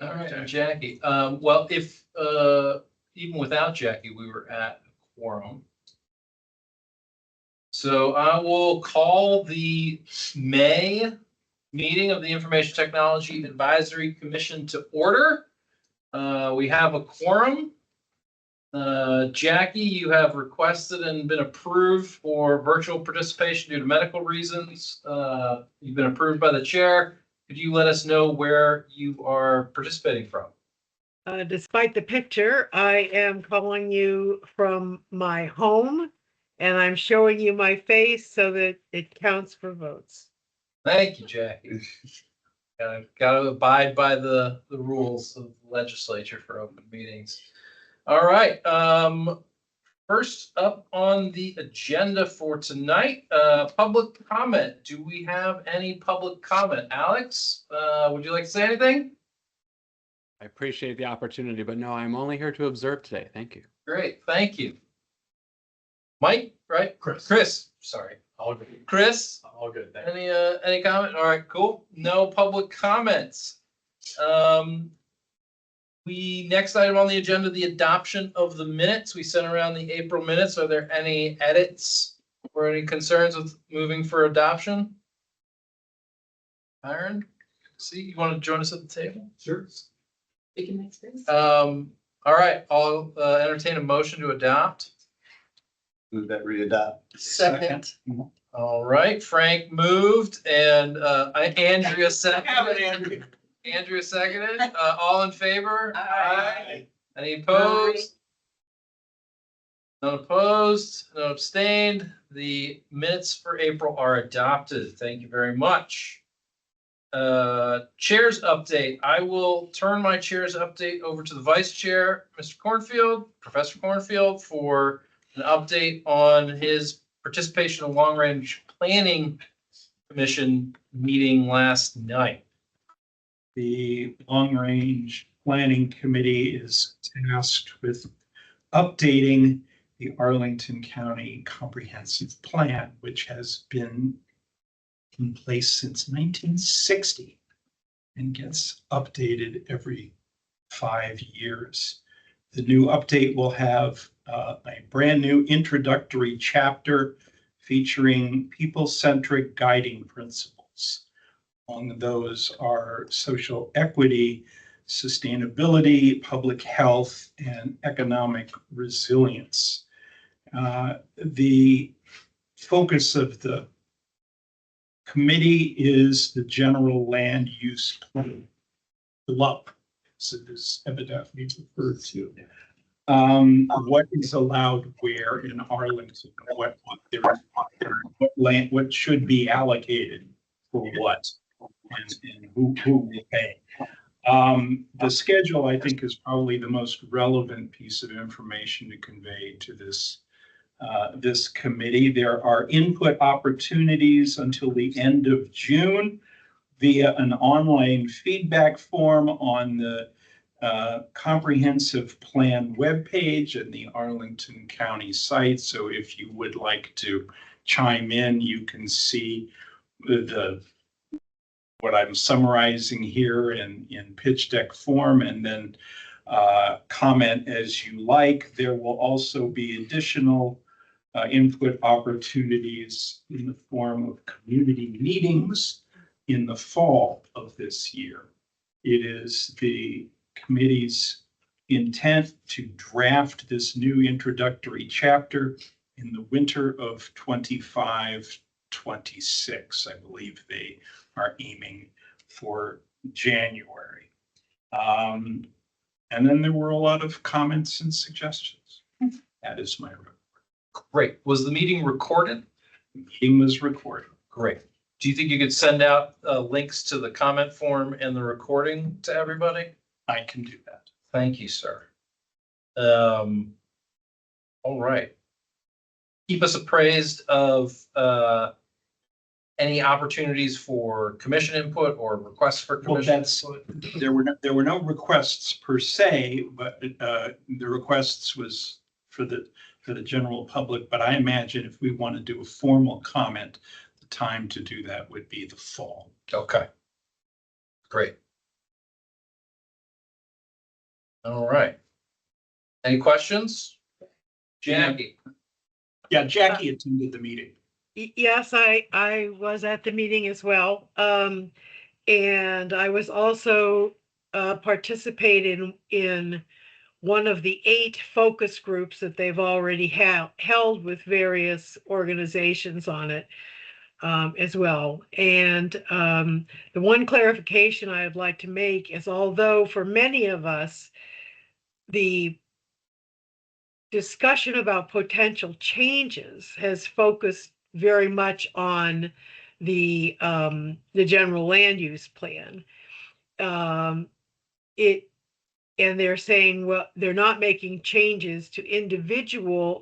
All right, and Jackie. Well, if even without Jackie, we were at a quorum. So I will call the May meeting of the Information Technology Advisory Commission to order. We have a quorum. Jackie, you have requested and been approved for virtual participation due to medical reasons. You've been approved by the chair. Could you let us know where you are participating from? Despite the picture, I am calling you from my home and I'm showing you my face so that it counts for votes. Thank you, Jackie. Got to abide by the rules of the legislature for open meetings. All right. First up on the agenda for tonight, public comment. Do we have any public comment? Alex, would you like to say anything? I appreciate the opportunity, but no, I'm only here to observe today. Thank you. Great, thank you. Mike, right? Chris, sorry. All good. Chris? All good. Any comment? All right, cool. No public comments. Next item on the agenda, the adoption of the minutes. We sent around the April minutes. Are there any edits or any concerns with moving for adoption? Aaron, see, you want to join us at the table? Sure. We can make space. All right, I'll entertain a motion to adopt. Move that re-adopt. Second. All right, Frank moved and Andrea seconded. Andrea seconded. All in favor? Aye. Any opposed? None opposed, none abstained. The minutes for April are adopted. Thank you very much. Chair's update. I will turn my chair's update over to the vice chair, Mr. Cornfield, Professor Cornfield, for an update on his participation in Long Range Planning Commission meeting last night. The Long Range Planning Committee is tasked with updating the Arlington County Comprehensive Plan, which has been in place since 1960 and gets updated every 5 years. The new update will have a brand new introductory chapter featuring people-centric guiding principles. Among those are social equity, sustainability, public health, and economic resilience. The focus of the committee is the general land use plan, the LUP, as it is evidently referred to. What is allowed where in Arlington, what should be allocated for what, and who will pay. The schedule, I think, is probably the most relevant piece of information to convey to this committee. There are input opportunities until the end of June via an online feedback form on the comprehensive plan webpage and the Arlington County site. So if you would like to chime in, you can see what I'm summarizing here in pitch deck form, and then comment as you like. There will also be additional input opportunities in the form of community meetings in the fall of this year. It is the committee's intent to draft this new introductory chapter in the winter of 25-26. I believe they are aiming for January. And then there were a lot of comments and suggestions. That is my report. Great. Was the meeting recorded? The meeting was recorded. Great. Do you think you could send out links to the comment form and the recording to everybody? I can do that. Thank you, sir. All right. Keep us appraised of any opportunities for commission input or requests for commission input. There were no requests per se, but the requests was for the general public. But I imagine if we want to do a formal comment, the time to do that would be the fall. Okay. Great. All right. Any questions? Jackie? Yeah, Jackie attended the meeting. Yes, I was at the meeting as well. And I was also participating in one of the 8 focus groups that they've already held with various organizations on it as well. And the one clarification I'd like to make is, although for many of us, the discussion about potential changes has focused very much on the general land use plan. And they're saying, well, they're not making changes to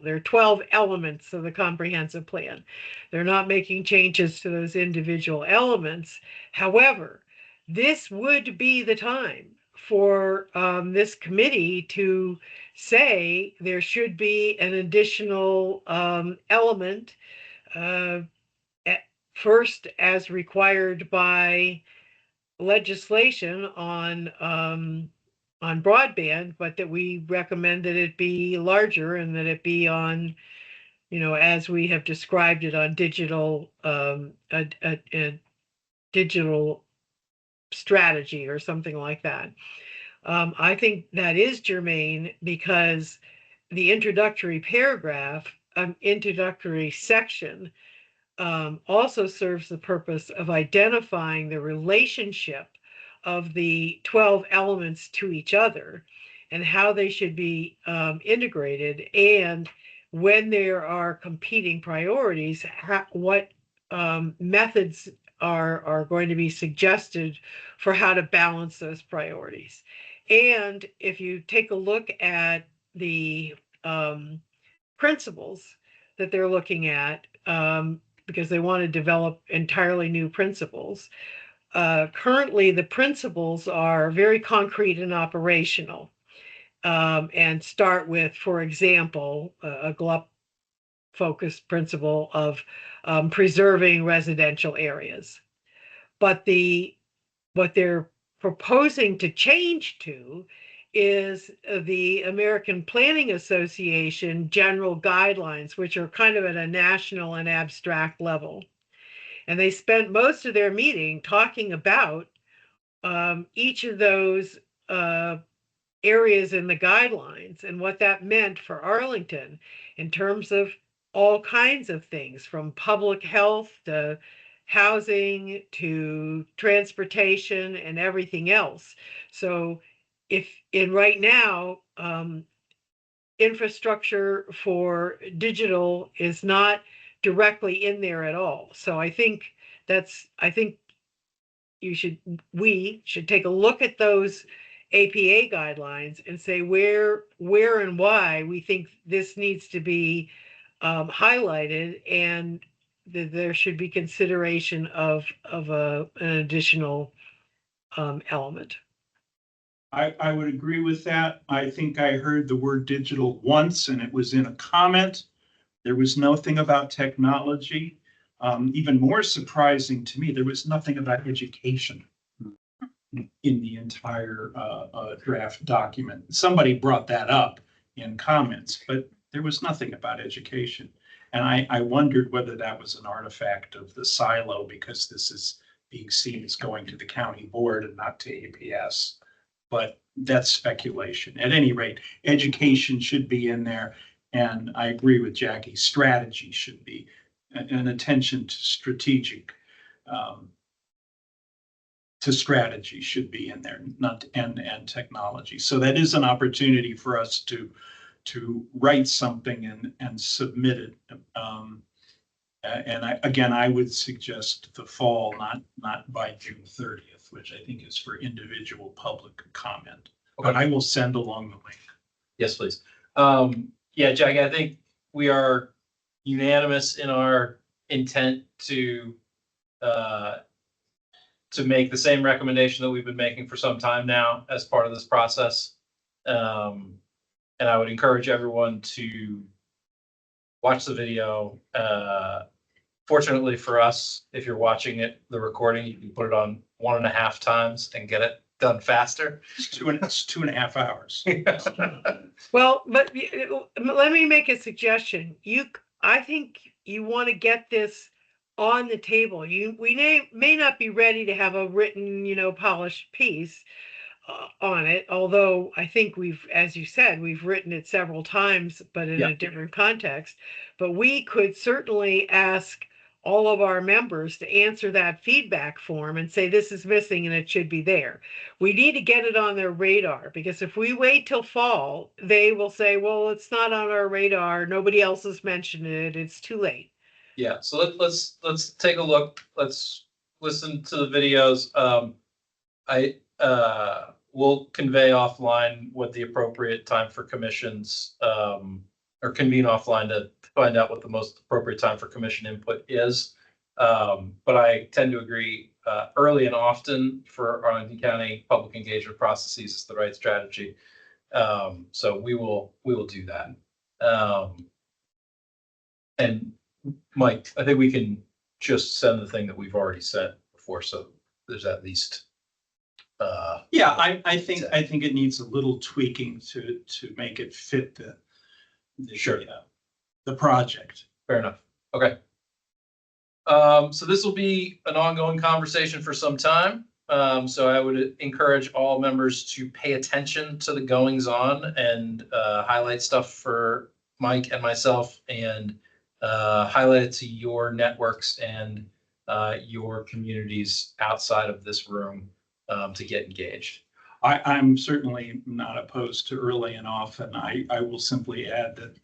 there are 12 elements of the comprehensive plan. They're not making changes to those individual elements. However, this would be the time for this committee to say there should be an additional element, first as required by legislation on broadband, but that we recommend that it be larger and that it be on, as we have described it, on digital, a digital strategy or something like that. I think that is germane because the introductory section also serves the purpose of identifying the relationship of the 12 elements to each other and how they should be integrated, and when there are competing priorities, what methods are going to be suggested for how to balance those priorities. And if you take a look at the principles that they're looking at, because they want to develop entirely new principles. Currently, the principles are very concrete and operational, and start with, for example, a GLUP-focused principle of preserving residential areas. But what they're proposing to change to is the American Planning Association general guidelines, which are kind of at a national and abstract level. And they spent most of their meeting talking about each of those areas in the guidelines and what that meant for Arlington in terms of all kinds of things, from public health to housing to transportation and everything else. So right now, infrastructure for digital is not directly in there at all. So I think we should take a look at those APA guidelines and say where and why we think this needs to be highlighted, and that there should be consideration of an additional element. I would agree with that. I think I heard the word digital once and it was in a comment. There was nothing about technology. Even more surprising to me, there was nothing about education in the entire draft document. Somebody brought that up in comments, but there was nothing about education. And I wondered whether that was an artifact of the silo, because this is being seen as going to the county board and not to APS. But that's speculation. At any rate, education should be in there. And I agree with Jackie, strategy should be, an attention to strategy should be in there, not and technology. So that is an opportunity for us to write something and submit it. And I would suggest the fall, not by June 30th, which I think is for individual public comment. But I will send along the link. Yes, please. Yeah, Jackie, I think we are unanimous in our intent to make the same recommendation that we've been making for some time now as part of this process. And I would encourage everyone to watch the video. Fortunately for us, if you're watching it, the recording, you can put it on 1.5 times and get it done faster. It's 2.5 hours. Well, but let me make a suggestion. I think you want to get this on the table. We may not be ready to have a written, polished piece on it, although I think as you said, we've written it several times, but in a different context. But we could certainly ask all of our members to answer that feedback form and say, this is missing and it should be there. We need to get it on their radar, because if we wait till fall, they will say, well, it's not on our radar. Nobody else has mentioned it. It's too late. Yeah, so let's take a look. Let's listen to the videos. I will convey offline what the appropriate time for commissions, or convene offline to find out what the most appropriate time for commission input is. But I tend to agree, early and often for Arlington County public engagement processes is the right strategy. So we will do that. And Mike, I think we can just send the thing that we've already sent before, so there's at least. Yeah, I think it needs a little tweaking to make it fit the Sure. The project. Fair enough. Okay. So this will be an ongoing conversation for some time. So I would encourage all members to pay attention to the goings on and highlight stuff for Mike and myself, and highlight it to your networks and your communities outside of this room to get engaged. I'm certainly not opposed to early and often. I will simply add that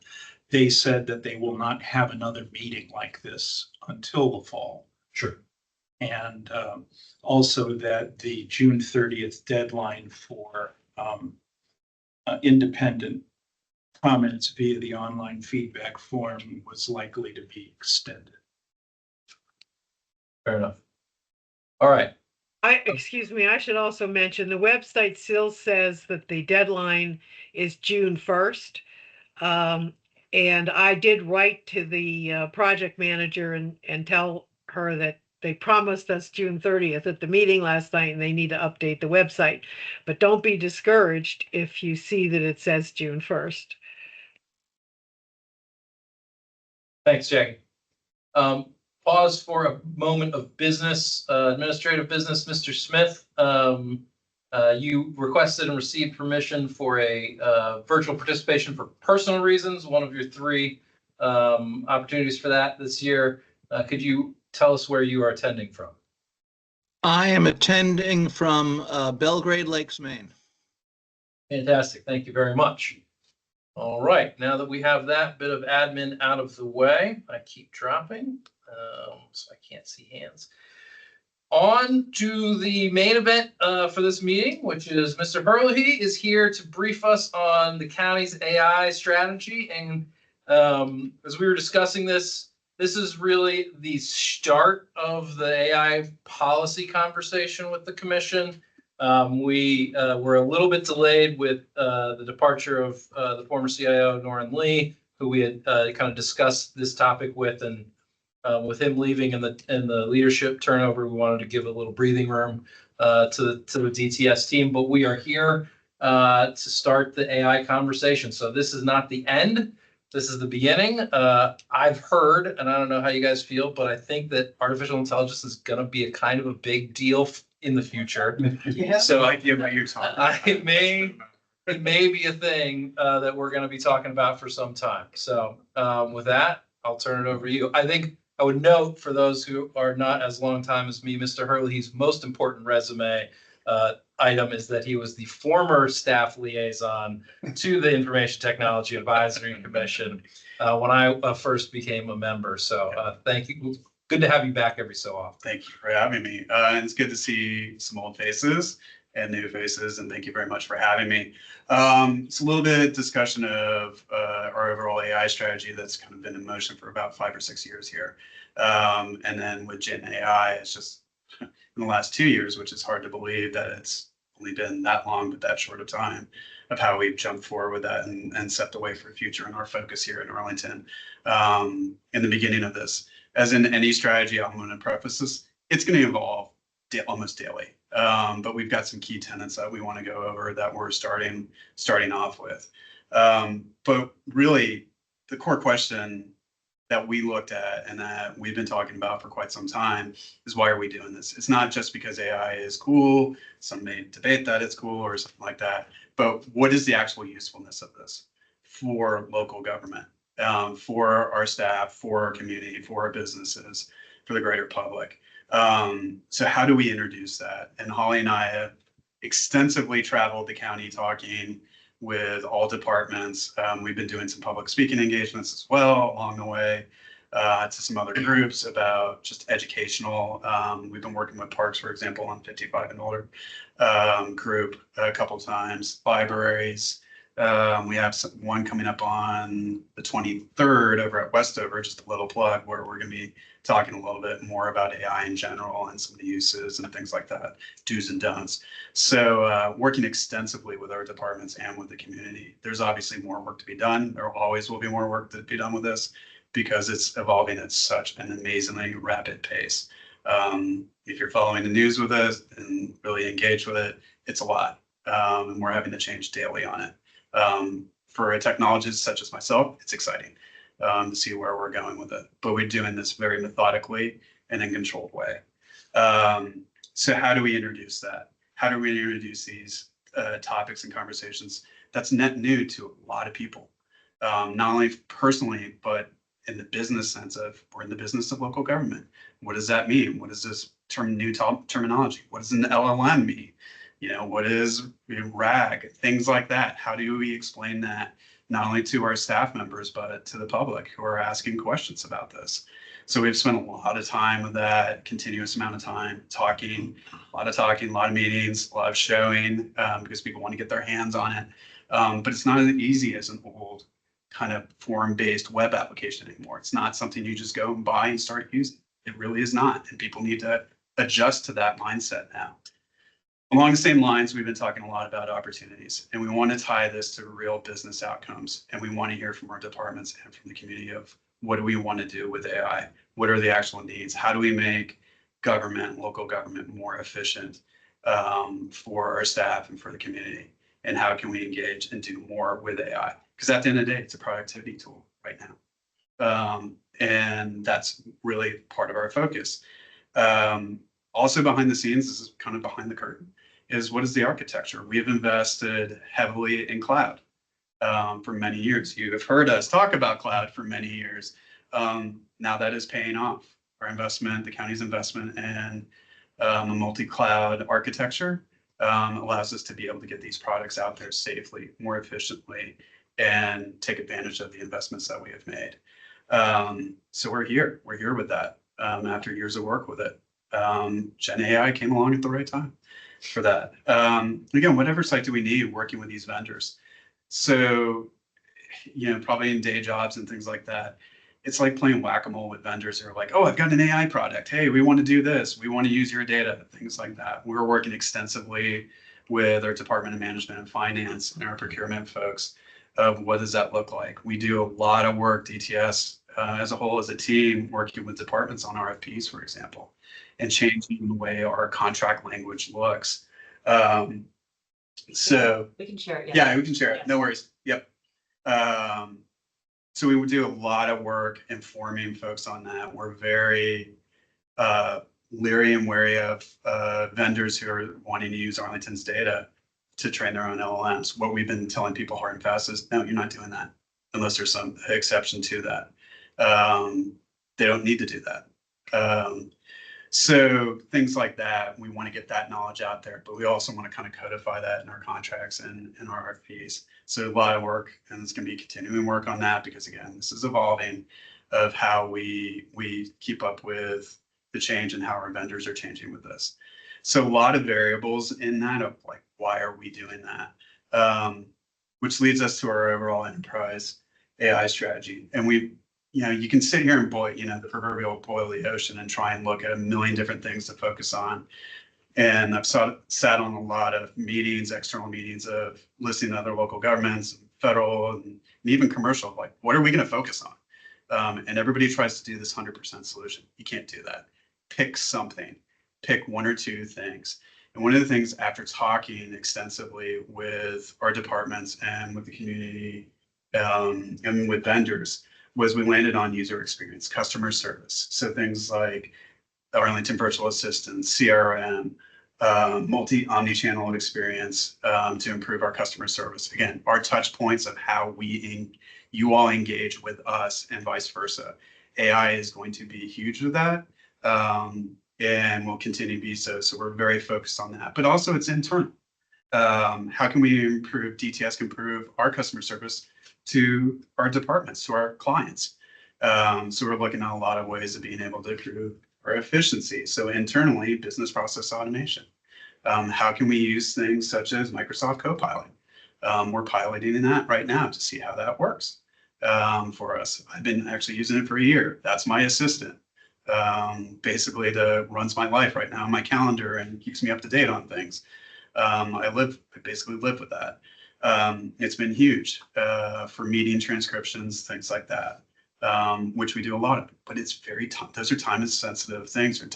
they said that they will not have another meeting like this until the fall. Sure. And also that the June 30th deadline for independent comments via the online feedback form was likely to be extended. Fair enough. All right. Excuse me, I should also mention the website still says that the deadline is June 1st. And I did write to the project manager and tell her that they promised us June 30th at the meeting last night, and they need to update the website. But don't be discouraged if you see that it says June 1st. Thanks, Jackie. Pause for a moment of business, administrative business. Mr. Smith, you requested and received permission for a virtual participation for personal reasons, one of your 3 opportunities for that this year. Could you tell us where you are attending from? I am attending from Belgrade Lakes, Maine. Fantastic. Thank you very much. All right. Now that we have that bit of admin out of the way, I keep dropping, so I can't see hands. On to the main event for this meeting, which is Mr. Hurley is here to brief us on the county's AI strategy. And as we were discussing this is really the start of the AI policy conversation with the commission. We were a little bit delayed with the departure of the former CIO, Norrin Lee, who we had kind of discussed this topic with, and with him leaving and the leadership turnover, we wanted to give a little breathing room to the DTS team. But we are here to start the AI conversation. So this is not the end. This is the beginning. I've heard, and I don't know how you guys feel, but I think that artificial intelligence is going to be a kind of a big deal in the future. Yeah. So idea about your talk. it may be a thing that we're going to be talking about for some time. So with that, I'll turn it over to you. I think I would note, for those who are not as long time as me, Mr. Hurley's most important resume item is that he was the former staff liaison to the Information Technology Advisory Commission when I first became a member. So thank you. Good to have you back every so often. Thank you for having me. And it's good to see some old faces and new faces, and thank you very much for having me. It's a little bit of discussion of our overall AI strategy that's kind of been in motion for about 5 or 6 years here. And then with Gen AI, it's just in the last 2 years, which is hard to believe that it's only been that long, but that short of time, of how we've jumped forward with that and set the way for the future and our focus here in Arlington in the beginning of this. As in any strategy, I'm going to preface this, it's going to evolve almost daily. But we've got some key tenets that we want to go over that we're starting off with. But really, the core question that we looked at and that we've been talking about for quite some time is, why are we doing this? It's not just because AI is cool. Some may debate that it's cool or something like that, but what is the actual usefulness of this for local government, for our staff, for our community, for our businesses, for the greater public? So how do we introduce that? And Holly and I have extensively traveled the county talking with all departments. We've been doing some public speaking engagements as well along the way, to some other groups about just educational. We've been working with parks, for example, on 55 and older group a couple times, libraries. We have one coming up on the 23rd over at Westover, just a little plug, where we're going to be talking a little bit more about AI in general and some of the uses and things like that, do's and don'ts. So working extensively with our departments and with the community. There's obviously more work to be done. There always will be more work to be done with this because it's evolving at such an amazingly rapid pace. If you're following the news with us and really engaged with it, it's a lot. And we're having to change daily on it. For a technologist such as myself, it's exciting to see where we're going with it. But we're doing this very methodically and in a controlled way. So how do we introduce that? How do we introduce these topics and conversations that's net new to a lot of people? Not only personally, but in the business sense of, we're in the business of local government. What does that mean? What is this new terminology? What does an LLM mean? You know, what is RAG? Things like that. How do we explain that not only to our staff members, but to the public who are asking questions about this? So we've spent a lot of time with that, continuous amount of time talking, a lot of meetings, a lot of showing, because people want to get their hands on it. But it's not as easy as an old kind of form-based web application anymore. It's not something you just go and buy and start using. It really is not. And people need to adjust to that mindset now. Along the same lines, we've been talking a lot about opportunities, and we want to tie this to real business outcomes. And we want to hear from our departments and from the community of, what do we want to do with AI? What are the actual needs? How do we make government, local government, more efficient for our staff and for the community? And how can we engage and do more with AI? Because at the end of the day, it's a productivity tool right now. And that's really part of our focus. Also behind the scenes, this is kind of behind the curtain, is what is the architecture? We've invested heavily in cloud for many years. You have heard us talk about cloud for many years. Now that is paying off. Our investment, the county's investment in a multi-cloud architecture allows us to be able to get these products out there safely, more efficiently, and take advantage of the investments that we have made. So we're here with that after years of work with it. Gen AI came along at the right time for that. Again, whatever site do we need working with these vendors? So, you know, probably in day jobs and things like that, it's like playing whack-a-mole with vendors who are like, oh, I've got an AI product. Hey, we want to do this. We want to use your data, things like that. We're working extensively with our Department of Management and Finance and our procurement folks of what does that look like. We do a lot of work, DTS as a whole, as a team, working with departments on RFPs, for example, and changing the way our contract language looks. So We can share it. yeah, we can share it. Yes. No worries. Yep. So we would do a lot of work informing folks on that. We're very leery and wary of vendors who are wanting to use Arlington's data to train their own LLMs. What we've been telling people hard and fast is, no, you're not doing that unless there's some exception to that. They don't need to do that. So things like that, we want to get that knowledge out there, but we also want to kind of codify that in our contracts and in our RFPs. So a lot of work, and it's going to be continuing work on that, because again, this is evolving of how we keep up with the change and how our vendors are changing with this. So a lot of variables in that of like, why are we doing that? Which leads us to our overall enterprise AI strategy. And you know, you can sit here and boil, you know, the proverbial boil the ocean and try and look at a million different things to focus on. And I've sat on a lot of meetings, external meetings of listening to other local governments, federal, and even commercial, like, what are we going to focus on? And everybody tries to do this 100% solution. You can't do that. Pick something, pick one or two things. And one of the things after talking extensively with our departments and with the community and with vendors was we landed on user experience, customer service. So things like Arlington virtual assistant, CRM, omni-channel experience to improve our customer service. Again, our touch points of how you all engage with us and vice versa. AI is going to be huge with that and will continue to be so. So we're very focused on that, but also it's internal. How can we improve, DTS can improve our customer service to our departments, to our clients. So we're looking at a lot of ways of being able to improve our efficiency. So internally, business process automation. How can we use things such as Microsoft Copilot? We're piloting that right now to see how that works for us. I've been actually using it for a year. That's my assistant. Basically, runs my life right now on my calendar and keeps me up to date on things. I basically live with that. It's been huge for meeting transcriptions, things like that, which we do a lot of, but it's those are time sensitive things or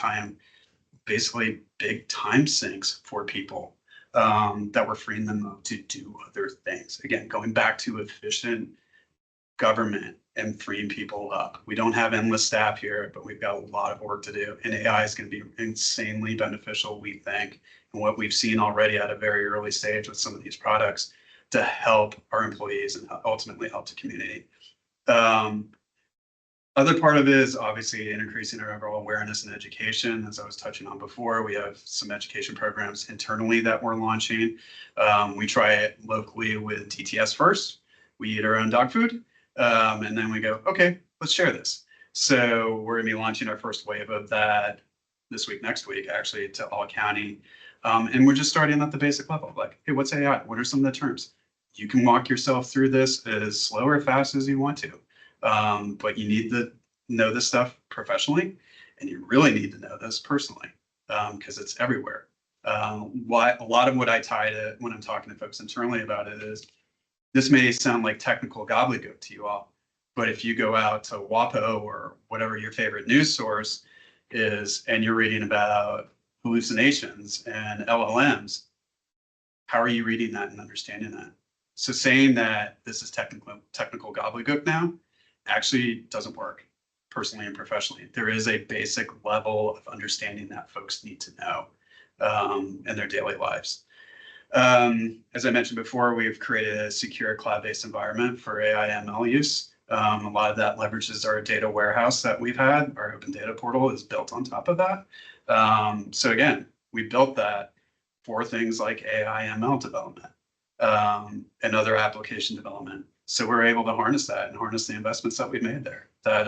basically big time sinks for people that we're freeing them up to do other things. Again, going back to efficient government and freeing people up. We don't have endless staff here, but we've got a lot of work to do. And AI is going to be insanely beneficial, we think, and what we've seen already at a very early stage with some of these products to help our employees and ultimately help the community. Other part of it is obviously increasing our overall awareness and education. As I was touching on before, we have some education programs internally that we're launching. We try it locally with DTS first. We eat our own dog food. And then we go, okay, let's share this. So we're gonna be launching our first wave of that this week, next week, actually, to all county. And we're just starting at the basic level, like, hey, what's AI? What are some of the terms? You can walk yourself through this as slow or fast as you want to. But you need to know this stuff professionally, and you really need to know this personally, because it's everywhere. A lot of what I tie to when I'm talking to folks internally about it is, this may sound like technical gobbledygook to you all, but if you go out to WAPO or whatever your favorite news source is, and you're reading about hallucinations and LLMs, how are you reading that and understanding that? So saying that this is technical gobbledygook now actually doesn't work personally and professionally. There is a basic level of understanding that folks need to know in their daily lives. As I mentioned before, we've created a secure cloud-based environment for AI ML use. A lot of that leverages our data warehouse that we've had. Our open data portal is built on top of that. So again, we built that for things like AI ML development and other application development. So we're able to harness that and harness the investments that we've made there that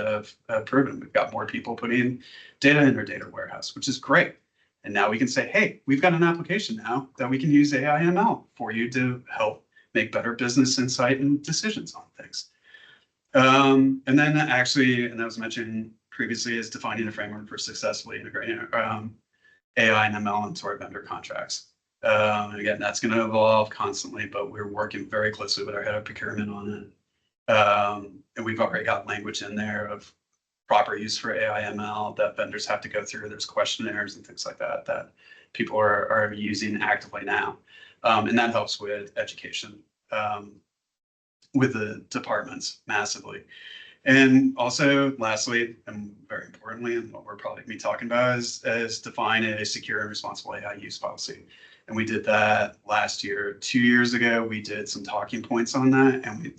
have proven. We've got more people putting data in our data warehouse, which is great. And now we can say, hey, we've got an application now that we can use AI ML for you to help make better business insight and decisions on things. And then actually, and I was mentioning previously, is defining a framework for successfully integrating AI and ML into our vendor contracts. Again, that's going to evolve constantly, but we're working very closely with our head of procurement on it. And we've already got language in there of proper use for AI ML that vendors have to go through. There's questionnaires and things like that that people are using actively now. And that helps with education with the departments massively. And also, lastly, and very importantly, and what we're probably going to be talking about is define a secure and responsible AI use policy. And we did that last year. 2 years ago, we did some talking points on that, and we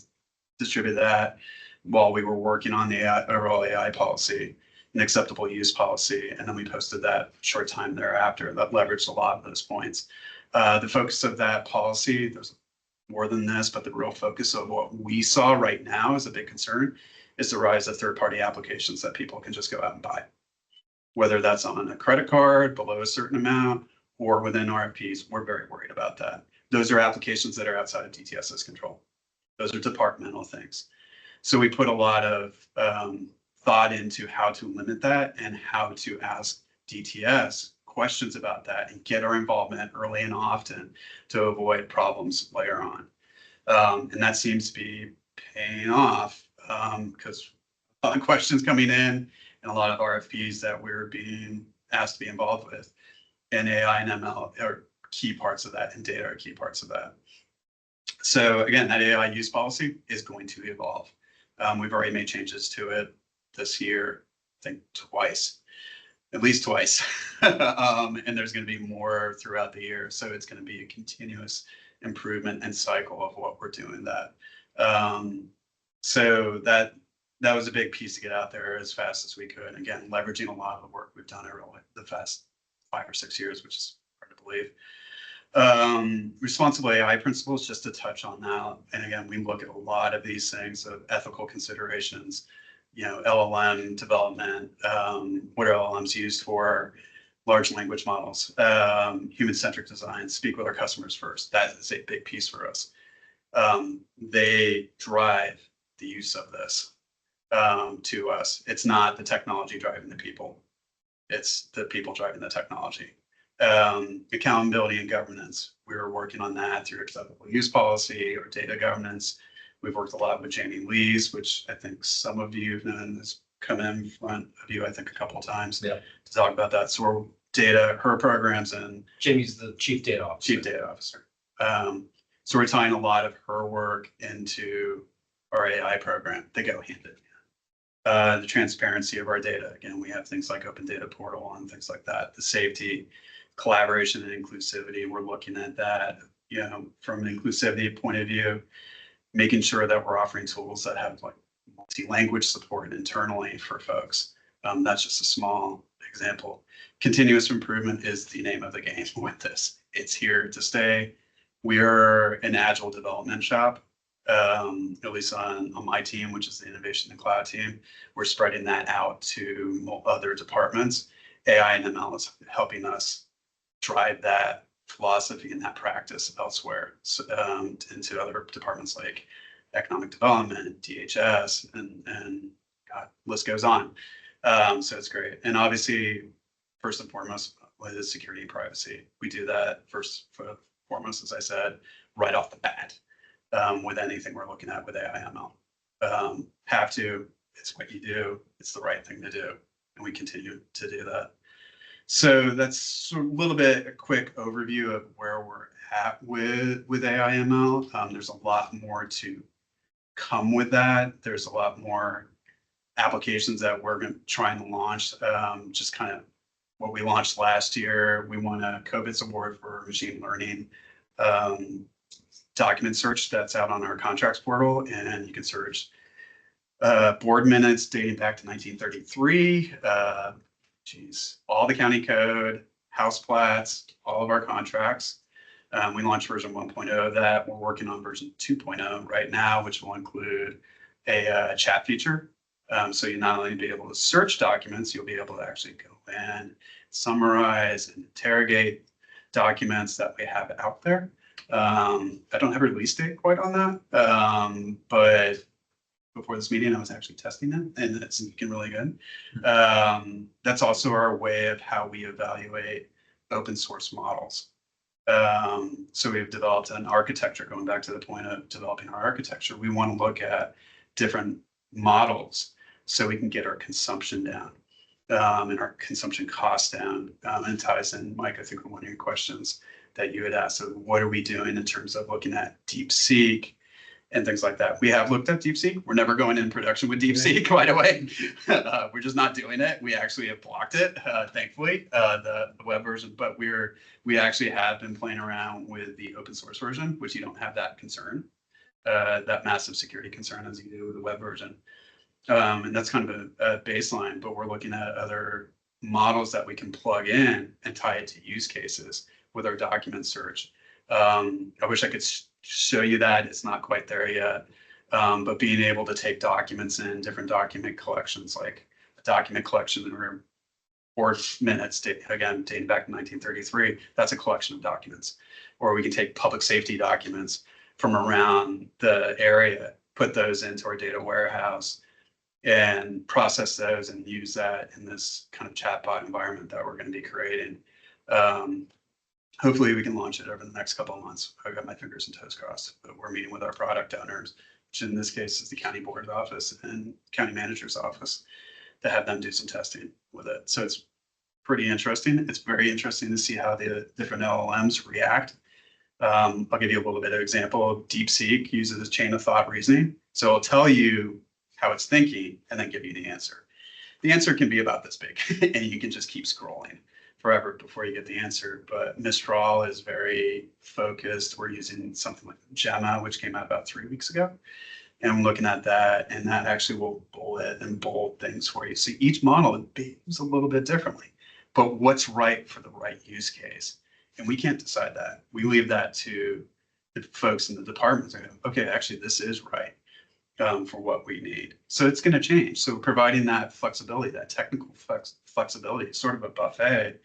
distributed that while we were working on the overall AI policy, an acceptable use policy. And then we posted that short time thereafter that leveraged a lot of those points. The focus of that policy, there's more than this, but the real focus of what we saw right now as a big concern is the rise of third-party applications that people can just go out and buy. Whether that's on a credit card below a certain amount or within RFPs, we're very worried about that. Those are applications that are outside of DTS's control. Those are departmental things. So we put a lot of thought into how to limit that and how to ask DTS questions about that and get our involvement early and often to avoid problems later on. And that seems to be paying off because a lot of questions coming in and a lot of RFPs that we're being asked to be involved with. and AI and ML are key parts of that, and data are key parts of that. So again, that AI use policy is going to evolve. We've already made changes to it this year, I think twice, at least twice. And there's going to be more throughout the year. So it's going to be a continuous improvement and cycle of what we're doing that. So that was a big piece to get out there as fast as we could. Again, leveraging a lot of the work we've done over the past 5 or 6 years, which is hard to believe. Responsible AI principles, just to touch on that. And again, we look at a lot of these things of ethical considerations, LLM development, what are LLMs used for, large language models, human-centric design, speak with our customers first. That is a big piece for us. They drive the use of this to us. It's not the technology driving the people. It's the people driving the technology. Accountability and governance. We were working on that through acceptable use policy or data governance. We've worked a lot with Jamie Lees, which I think some of you have known has come in front of you, I think a couple of times to talk about that. So we're her programs, and Jamie's the chief data officer. So we're tying a lot of her work into our AI program. They go hand in hand. The transparency of our data. Again, we have things like Open Data Portal and things like that. The safety, collaboration, and inclusivity. We're looking at that, from an inclusivity point of view, making sure that we're offering tools that have like multi-language support internally for folks. That's just a small example. Continuous improvement is the name of the game with this. It's here to stay. We are an agile development shop, at least on my team, which is the innovation and cloud team. We're spreading that out to other departments. AI and ML is helping us drive that philosophy and that practice elsewhere, into other departments like economic development, DHS, and God, list goes on. So it's great. And obviously, first and foremost, is security and privacy. We do that first and foremost, as I said, right off the bat, with anything we're looking at with AI ML. Have to, it's what you do, it's the right thing to do, and we continue to do that. So that's a little bit a quick overview of where we're at with AI ML. There's a lot more to come with that. There's a lot more applications that we're going to try and launch. Just kind of what we launched last year. We won a COVID's award for machine learning document search that's out on our contracts portal, and you can search board minutes dating back to 1933. All the county code, house plats, all of our contracts. We launched version 1.0 of that. We're working on version 2.0 right now, which will include a chat feature. So you not only be able to search documents, you'll be able to actually go and summarize and interrogate documents that we have out there. I don't have a release date quite on that, but before this meeting, I was actually testing it, and it's looking really good. That's also our way of how we evaluate open source models. So we've developed an architecture, going back to the point of developing our architecture. We want to look at different models so we can get our consumption down, and our consumption costs down. And ties in, Mike, I think one of your questions that you had asked of what are we doing in terms of looking at DeepSeek and things like that. We have looked at DeepSeek. We're never going in production with DeepSeek, by the way. We're just not doing it. We actually have blocked it, thankfully, the web version. But we actually have been playing around with the open source version, which you don't have that concern, that massive security concern as you do with the web version. And that's kind of a baseline. But we're looking at other models that we can plug in and tie it to use cases with our document search. I wish I could show you that. It's not quite there yet. But being able to take documents in different document collections, like a document collection in board minutes, again, dating back to 1933, that's a collection of documents. Or we can take public safety documents from around the area, put those into our data warehouse, and process those and use that in this kind of chatbot environment that we're going to be creating. Hopefully we can launch it over the next couple of months. I've got my fingers and toes crossed, but we're meeting with our product owners, which in this case is the county board office and county manager's office, to have them do some testing with it. So it's pretty interesting. It's very interesting to see how the different LLMs react. I'll give you a little bit of example. DeepSeek uses chain of thought reasoning. So it'll tell you how it's thinking and then give you the answer. The answer can be about this big and you can just keep scrolling forever before you get the answer. But Mistral is very focused. We're using something like Gemma, which came out about 3 weeks ago. And I'm looking at that, and that actually will bullet and bold things for you. So each model behaves a little bit differently, but what's right for the right use case? And we can't decide that. We leave that to the folks in the departments. Okay, actually, this is right for what we need. So it's going to change. So providing that flexibility, that technical flexibility, sort of a buffet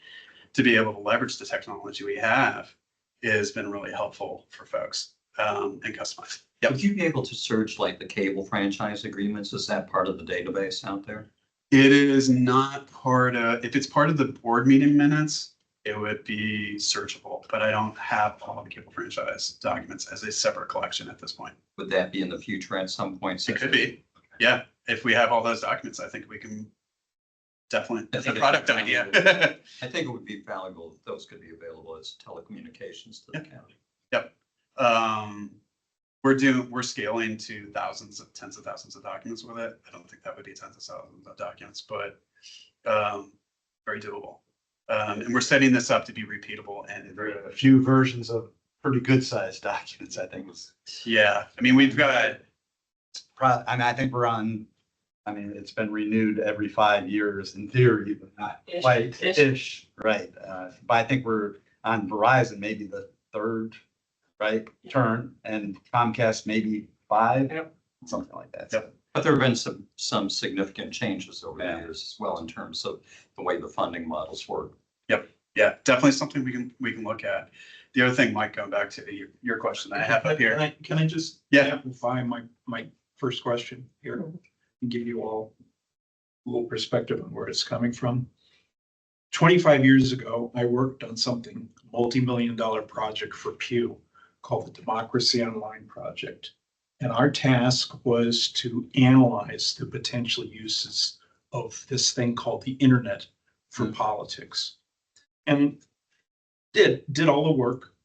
to be able to leverage the technology we have has been really helpful for folks and customize. Yep. Would you be able to search like the cable franchise agreements? Is that part of the database out there? It is not part of, if it's part of the board meeting minutes, it would be searchable, but I don't have all the cable franchise documents as a separate collection at this point. Would that be in the future at some point? It could be. Yeah. If we have all those documents, I think we can definitely, I it's a think product it's idea. I think it would be valuable if those could be available as telecommunications to the county. Yep. We're scaling to thousands of tens of thousands of documents with it. I don't think that would be tens of thousands of documents, but very doable. And we're setting this up to be repeatable and A few versions of pretty good sized documents, I think. yeah. I mean, we've got I think we're on, it's been renewed every 5 years in theory, but not Ish. quite Ish. ish, right? But I think we're on Verizon, maybe the third, right, turn, and Comcast maybe 5, Yep. something like that. Yep. But there have been some significant changes over the Yeah. years as well in terms of the way the funding models work. yeah, definitely something we can look at. The other thing, Mike, going back to your question I have up here. Can I just Yeah. amplify my first question here and give you all a little perspective on where it's coming from? 25 years ago, I worked on something, multi-million-dollar project for Pew called the Democracy Online Project. And our task was to analyze the potential uses of this thing called the internet for politics. And did all the work.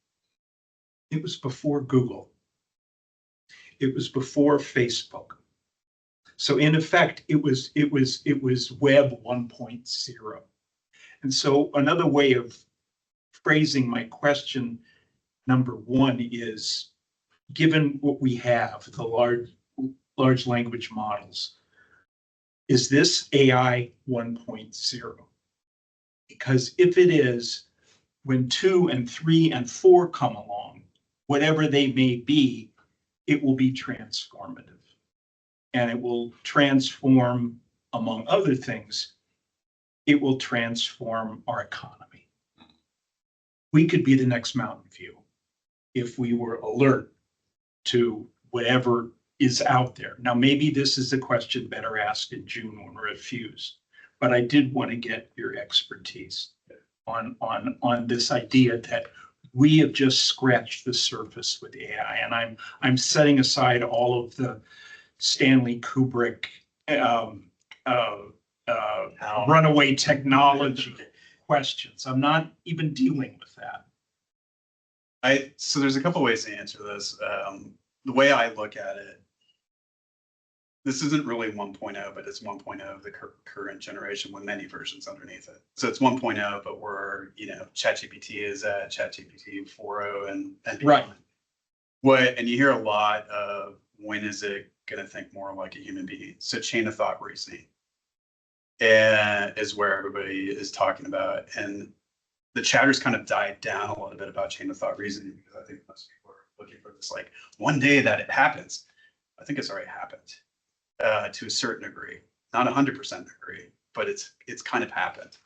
It was before Google. It was before Facebook. So in effect, it was Web 1.0. And so another way of phrasing my question, number one, is given what we have, the large language models, is this AI 1.0? Because if it is, when 2 and 3 and 4 come along, whatever they may be, it will be transformative. And it will transform, among other things, it will transform our economy. We could be the next Mountain View if we were alert to whatever is out there. Now, maybe this is a question better asked in June when we're at Fuse, but I did want to get your expertise on this idea that we have just scratched the surface with AI. And I'm setting aside all of the Stanley Kubrick runaway technology questions. I'm not even dealing with that. So there's a couple ways to answer this. The way I look at it, this isn't really 1.0, but it's 1.0 of the current generation with many versions underneath it. So it's 1.0, but we're, ChatGPT is at ChatGPT 4.0 and beyond. Right. And you hear a lot of when is it going to think more like a human being? So chain of thought reasoning is where everybody is talking about. And the chatter's kind of died down a little bit about chain of thought reasoning because I think most people are looking for this like one day that it happens. I think it's already happened to a certain degree, not 100% degree, but it's kind of happened.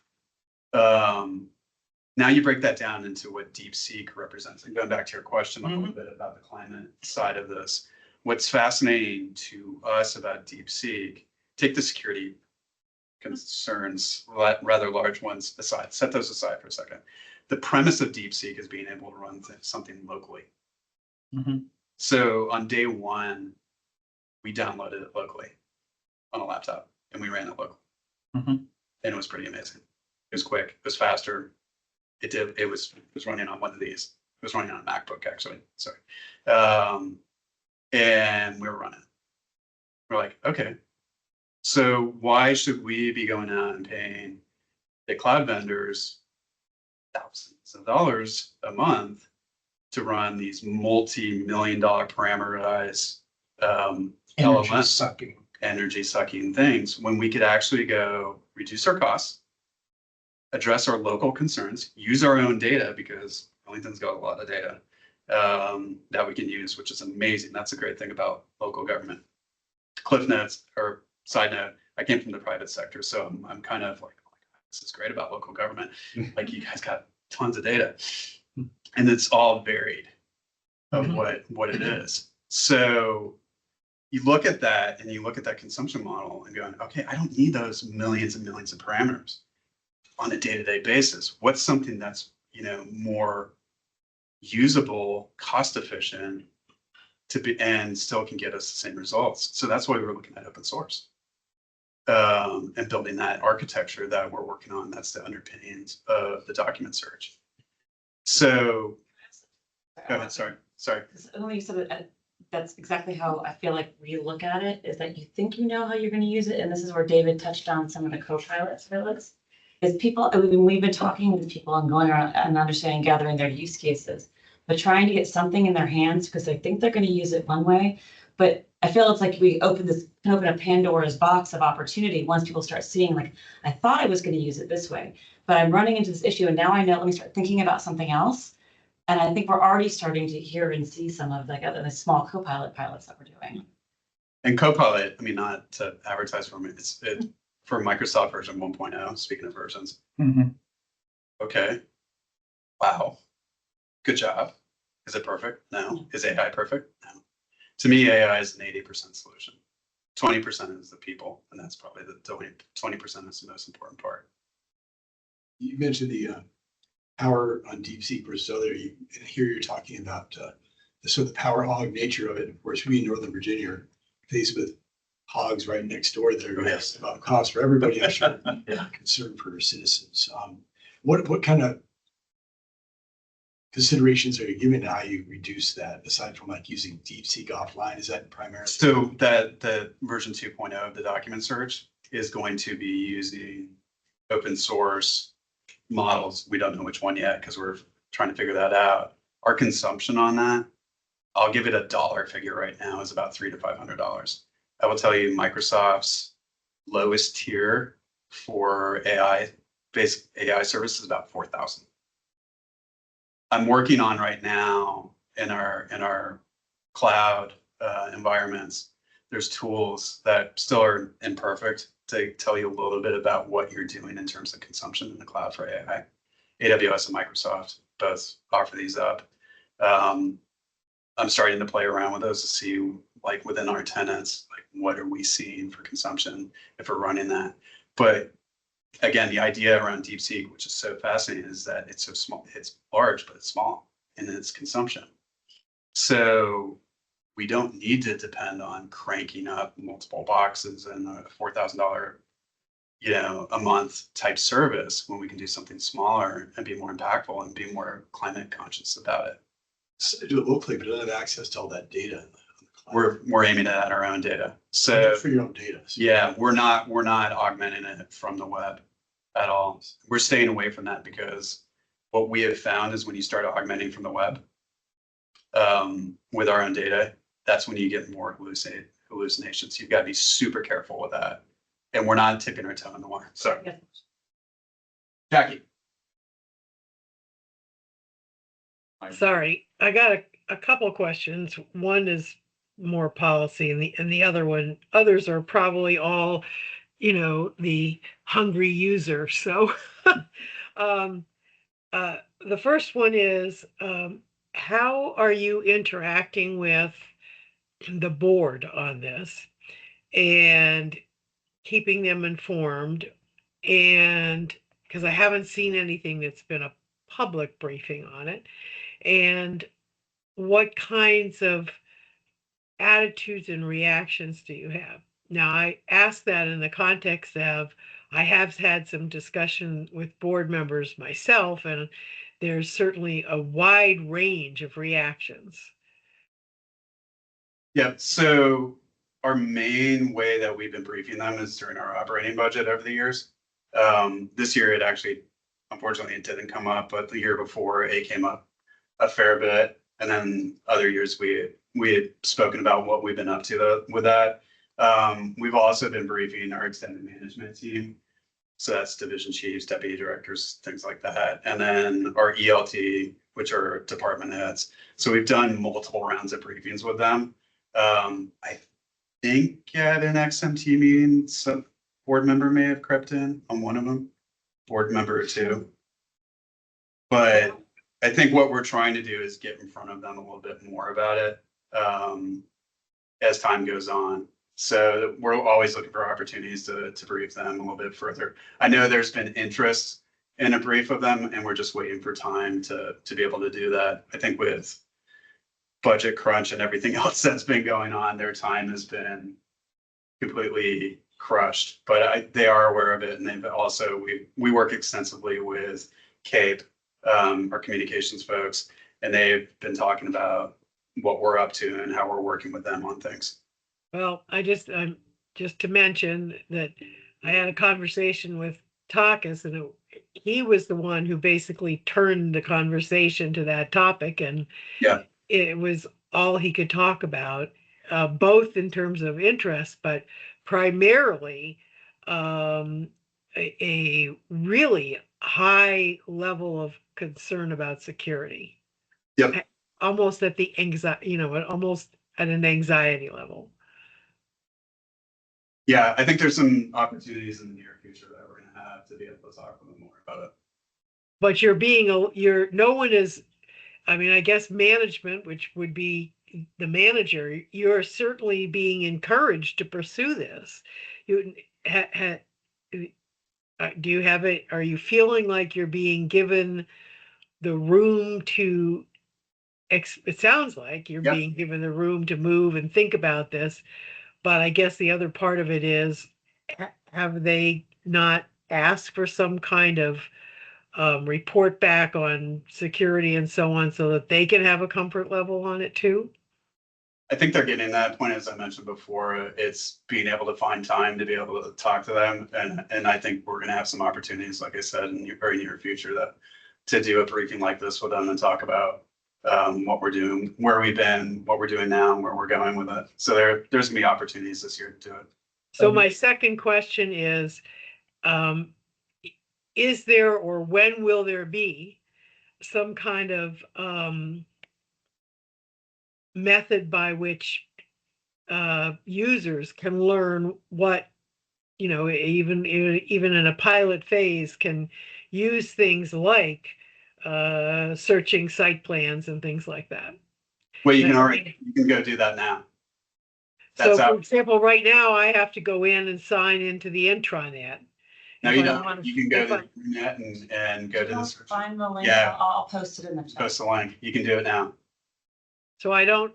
Now you break that down into what DeepSeek represents. And going back to your question a little bit about the climate side of this, what's fascinating to us about DeepSeek, take the security concerns, rather large ones aside, set those aside for a second. The premise of DeepSeek is being able to run something locally. So on day one, we downloaded it locally on a laptop and we ran it locally. And it was pretty amazing. It was quick. It was faster. It was running on one of these. It was running on a MacBook, actually. Sorry. And we were running. We're like, okay, so why should we be going out and paying the cloud vendors thousands of dollars a month to run these multi-million-dollar parameterized Energy LLM sucking. energy sucking things when we could actually go reduce our costs, address our local concerns, use our own data, because Arlington's got a lot of data that we can use, which is amazing. That's a great thing about local government. Cliff notes, or side note, I came from the private sector, so I'm kind of like, oh my God, this is great about local government. Like, you guys got tons of data, and it's all varied of what it is. So you look at that and you look at that consumption model and going, okay, I don't need those millions and millions of parameters on a day-to-day basis. What's something that's, more usable, cost efficient to be, and still can get us the same results? So that's why we were looking at open source and building that architecture that we're working on. That's the underpinnings of the document search. So go ahead. Sorry. When you said that, that's exactly how I feel like we look at it, is that you think you know how you're going to use it. And this is where David touched on some of the co-pilots for this. Is people, I mean, we've been talking with people and going around and understanding, gathering their use cases, but trying to get something in their hands because they think they're going to use it one way. But I feel it's like we can open a Pandora's box of opportunity once people start seeing, like, I thought I was going to use it this way, but I'm running into this issue and now I know, let me start thinking about something else. And I think we're already starting to hear and see some of the small co-pilot pilots that we're doing. And Copilot, I mean, not to advertise for me, it's for Microsoft version 1.0, speaking of versions. Okay. Wow. Good job. Is it perfect? No. Is AI perfect? No. To me, AI is an 80% solution. 20% is the people, and that's probably the 20% is the most important part. You mentioned the power on DeepSeek versus other. Here you're talking about the sort of the power hog nature of it. Of course, we in Northern Virginia are faced with hogs right next door that are going to have about cost for everybody. I'm sure concern for citizens. What kind of considerations are you giving to how you reduce that, aside from like using DeepSeek offline? Is that primarily? So that the version 2.0 of the document search is going to be using open source models. We don't know which one yet because we're trying to figure that out. Our consumption on that, I'll give it a dollar figure right now, is about $300 to $500. I will tell you Microsoft's lowest tier for basic AI services is about 4,000. I'm working on right now in our cloud environments. There's tools that still are imperfect to tell you a little bit about what you're doing in terms of consumption in the cloud for AI. AWS and Microsoft both offer these up. I'm starting to play around with those to see, like, within our tenants, like, what are we seeing for consumption if we're running that. But again, the idea around DeepSeek, which is so fascinating, is that it's so small. It's large, but it's small in its consumption. So we don't need to depend on cranking up multiple boxes and a $4,000, a month type service when we can do something smaller and be more impactful and be more climate conscious about it. So do it locally, but don't have access to all that data. We're aiming at our own data. So for your own data. So yeah, we're not augmenting it from the web at all. We're staying away from that because what we have found is when you start augmenting from the web with our own data, that's when you get more hallucinations. You've got to be super careful with that. And we're not tipping our toe in the water. So, Yeah. Jackie. Sorry, I got a couple questions. One is more policy, and the others are probably all, the hungry user. So, the first one is, how are you interacting with the board on this and keeping them informed? And because I haven't seen anything that's been a public briefing on it. And what kinds of attitudes and reactions do you have? Now, I ask that in the context of I have had some discussion with board members myself, and there's certainly a wide range of reactions. Yeah, so our main way that we've been briefing them is during our operating budget over the years. This year it actually, unfortunately, it didn't come up, but the year before it came up a fair bit. And then other years we had spoken about what we've been up to with that. We've also been briefing our extended management team. So that's division chiefs, deputy directors, things like that. And then our ELT, which are department heads. So we've done multiple rounds of briefings with them. I think at an XMT meeting, some board member may have crept in on one of them, board member or two. But I think what we're trying to do is get in front of them a little bit more about it as time goes on. So we're always looking for opportunities to brief them a little bit further. I know there's been interest in a brief of them, and we're just waiting for time to be able to do that. I think with budget crunch and everything else that's been going on, their time has been completely crushed. But they are aware of it, and they've also we work extensively with CAPE, our communications folks, and they've been talking about what we're up to and how we're working with them on things. Well, just to mention that I had a conversation with Takis, and he was the one who basically turned the conversation to that topic, and yeah, it was all he could talk about, both in terms of interest, but primarily a really high level of concern about security. Yep. Almost at the anxiety, almost at an anxiety level. Yeah, I think there's some opportunities in the near future that we're gonna have to be able to talk with them more about it. But no one is, I mean, I guess management, which would be the manager, you're certainly being encouraged to pursue this. Do you have it? Are you feeling like you're being given the room to, it sounds like you're being given the room to move and think about this. But I guess the other part of it is, have they not asked for some kind of report back on security and so on, so that they can have a comfort level on it too? I think they're getting that point, as I mentioned before. It's being able to find time to be able to talk to them, and I think we're going to have some opportunities, like I said, in the very near future, to do a briefing like this with them and talk about what we're doing, where we've been, what we're doing now, and where we're going with it. So there's gonna be opportunities this year to do it. So my second question is there, or when will there be some kind of method by which users can learn what, even in a pilot phase, can use things like searching site plans and things like that? Well, you can go do that now. So for example, right now I have to go in and sign into the intranet. No, you don't. You can go to the internet and go to the search. Find the link. Yeah. I'll post it in the chat. Post the link. You can do it now. So I know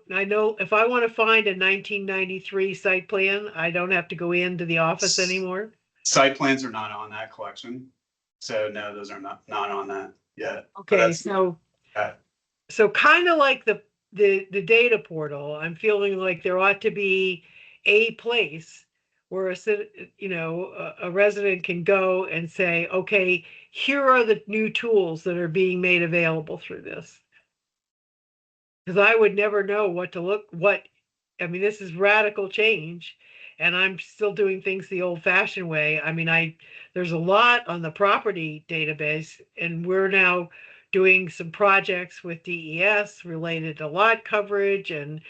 if I want to find a 1993 site plan, I don't have to go into the office anymore. Site plans are not on that collection. So no, those are not on that yet. Okay, so kind of like the data portal, I'm feeling like there ought to be a place where a resident can go and say, okay, here are the new tools that are being made available through this. Because I would never know I mean, this is radical change, and I'm still doing things the old-fashioned way. I mean, there's a lot on the property database, and we're now doing some projects with DES related to lot coverage, and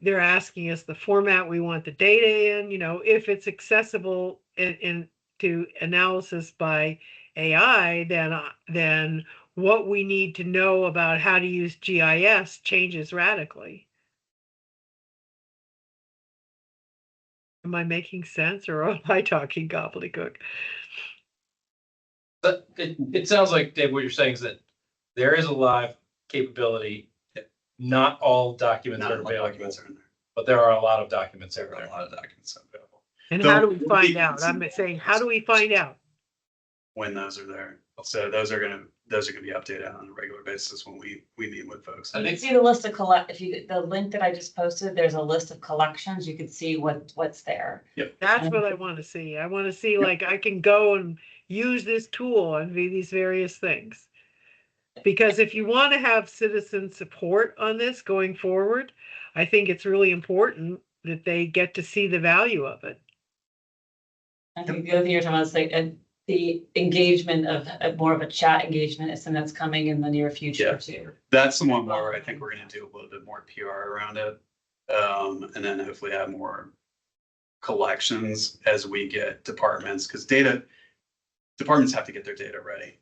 they're asking us the format we want the data in, if it's accessible to analysis by AI, then what we need to know about how to use GIS changes radically. Am I making sense, or am I talking gobbledygook? But it sounds like, Dave, what you're saying is that there is a live capability. Not all documents are available, but there are a lot of documents available. There are a lot of documents available. And how do we find out? I'm saying, how do we find out? when those are there. So those are gonna be updated on a regular basis when we meet with folks. You can see the list of the link that I just posted, there's a list of collections. You can see what's there. That's what I want to see. I want to see like I can go and use this tool and these various things. Because if you want to have citizen support on this going forward, I think it's really important that they get to see the value of it. I think the other thing you're talking about is like the engagement of more of a chat engagement is something that's coming in the near future too. That's the one where I think we're gonna do a little bit more PR around it. And then hopefully have more collections as we get departments, because departments have to get their data ready.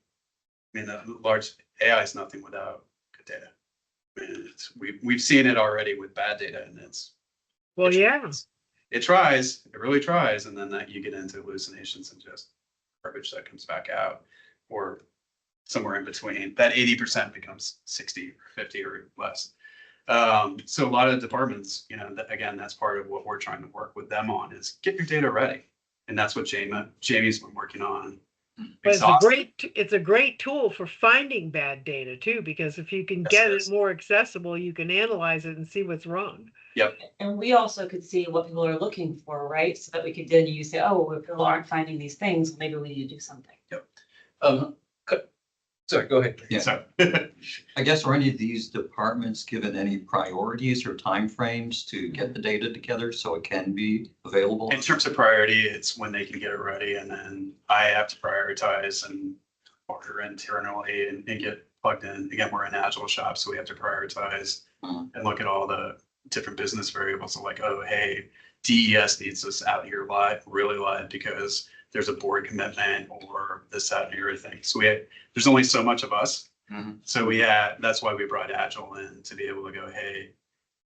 I mean, the large AI is nothing without good data. I mean, we've seen it already with bad data, and Well, yeah. it tries, it really tries, and then that you get into hallucinations and just garbage that comes back out, or somewhere in between. That 80% becomes 60 or 50 or less. So a lot of departments, again, that's part of what we're trying to work with them on is get your data ready. And that's what Jamie's been working on. But it's a great tool for finding bad data too, because if you can get it more accessible, you can analyze it and see what's wrong. Yep. And we also could see what people are looking for, right? So that we could then use say, oh, if people aren't finding these things, maybe we need to do something. Yep. Sorry, go ahead. Yeah. So I guess, are any of these departments given any priorities or timeframes to get the data together so it can be available? in terms of priority, it's when they can get it ready, and then I have to prioritize and order internally and get plugged in. Again, we're an agile shop, so we have to prioritize and look at all the different business variables. So like, oh, hey, DES needs this out here really live because there's a board commitment or this, that, and the other thing. So there's only so much of us. So that's why we brought Agile in, to be able to go, hey,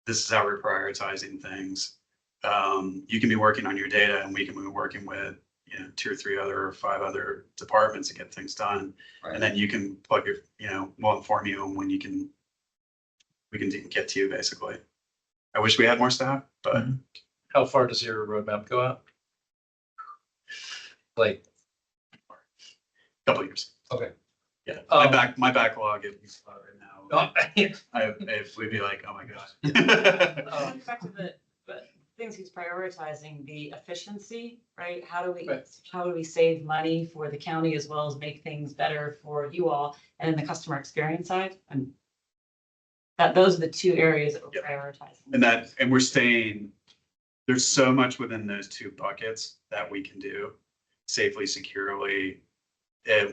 this is how we're prioritizing things. You can be working on your data, and we can be working with 2 or 3 other or 5 other departments to get things done. Right. And then you can plug your, we'll inform you on when we can get to you, basically. I wish we had more staff, but How far does your roadmap go out? Like, a couple of years. Okay. Yeah, Um, my backlog is right now. We'd be like, oh my god. Going back to the things he's prioritizing, the efficiency, right? How do we save money for the county as well as make things better for you all and then the customer experience side? And those are the 2 areas that we're prioritizing. And we're staying, there's so much within those 2 buckets that we can do safely, securely,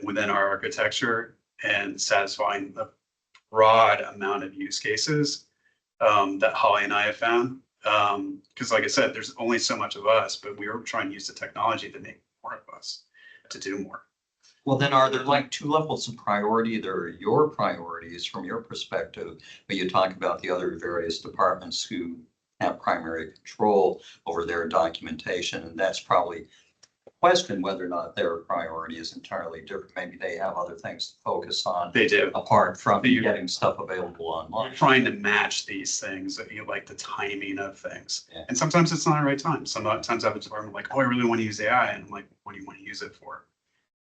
within our architecture, and satisfying the broad amount of use cases that Holly and I have found. Because like I said, there's only so much of us, but we are trying to use the technology to make more of us, to do more. Well, then are there like 2 levels of priority? There are your priorities from your perspective, but you talk about the other various departments who have primary control over their documentation, and that's probably a question whether or not their priority is entirely different. Maybe they have other things to focus on. They do. Apart from getting stuff available online. We're trying to match these things, like the timing of things. Yeah. And sometimes it's not the right time. Sometimes I have a department like, oh, I really want to use AI. And I'm like, what do you want to use it for?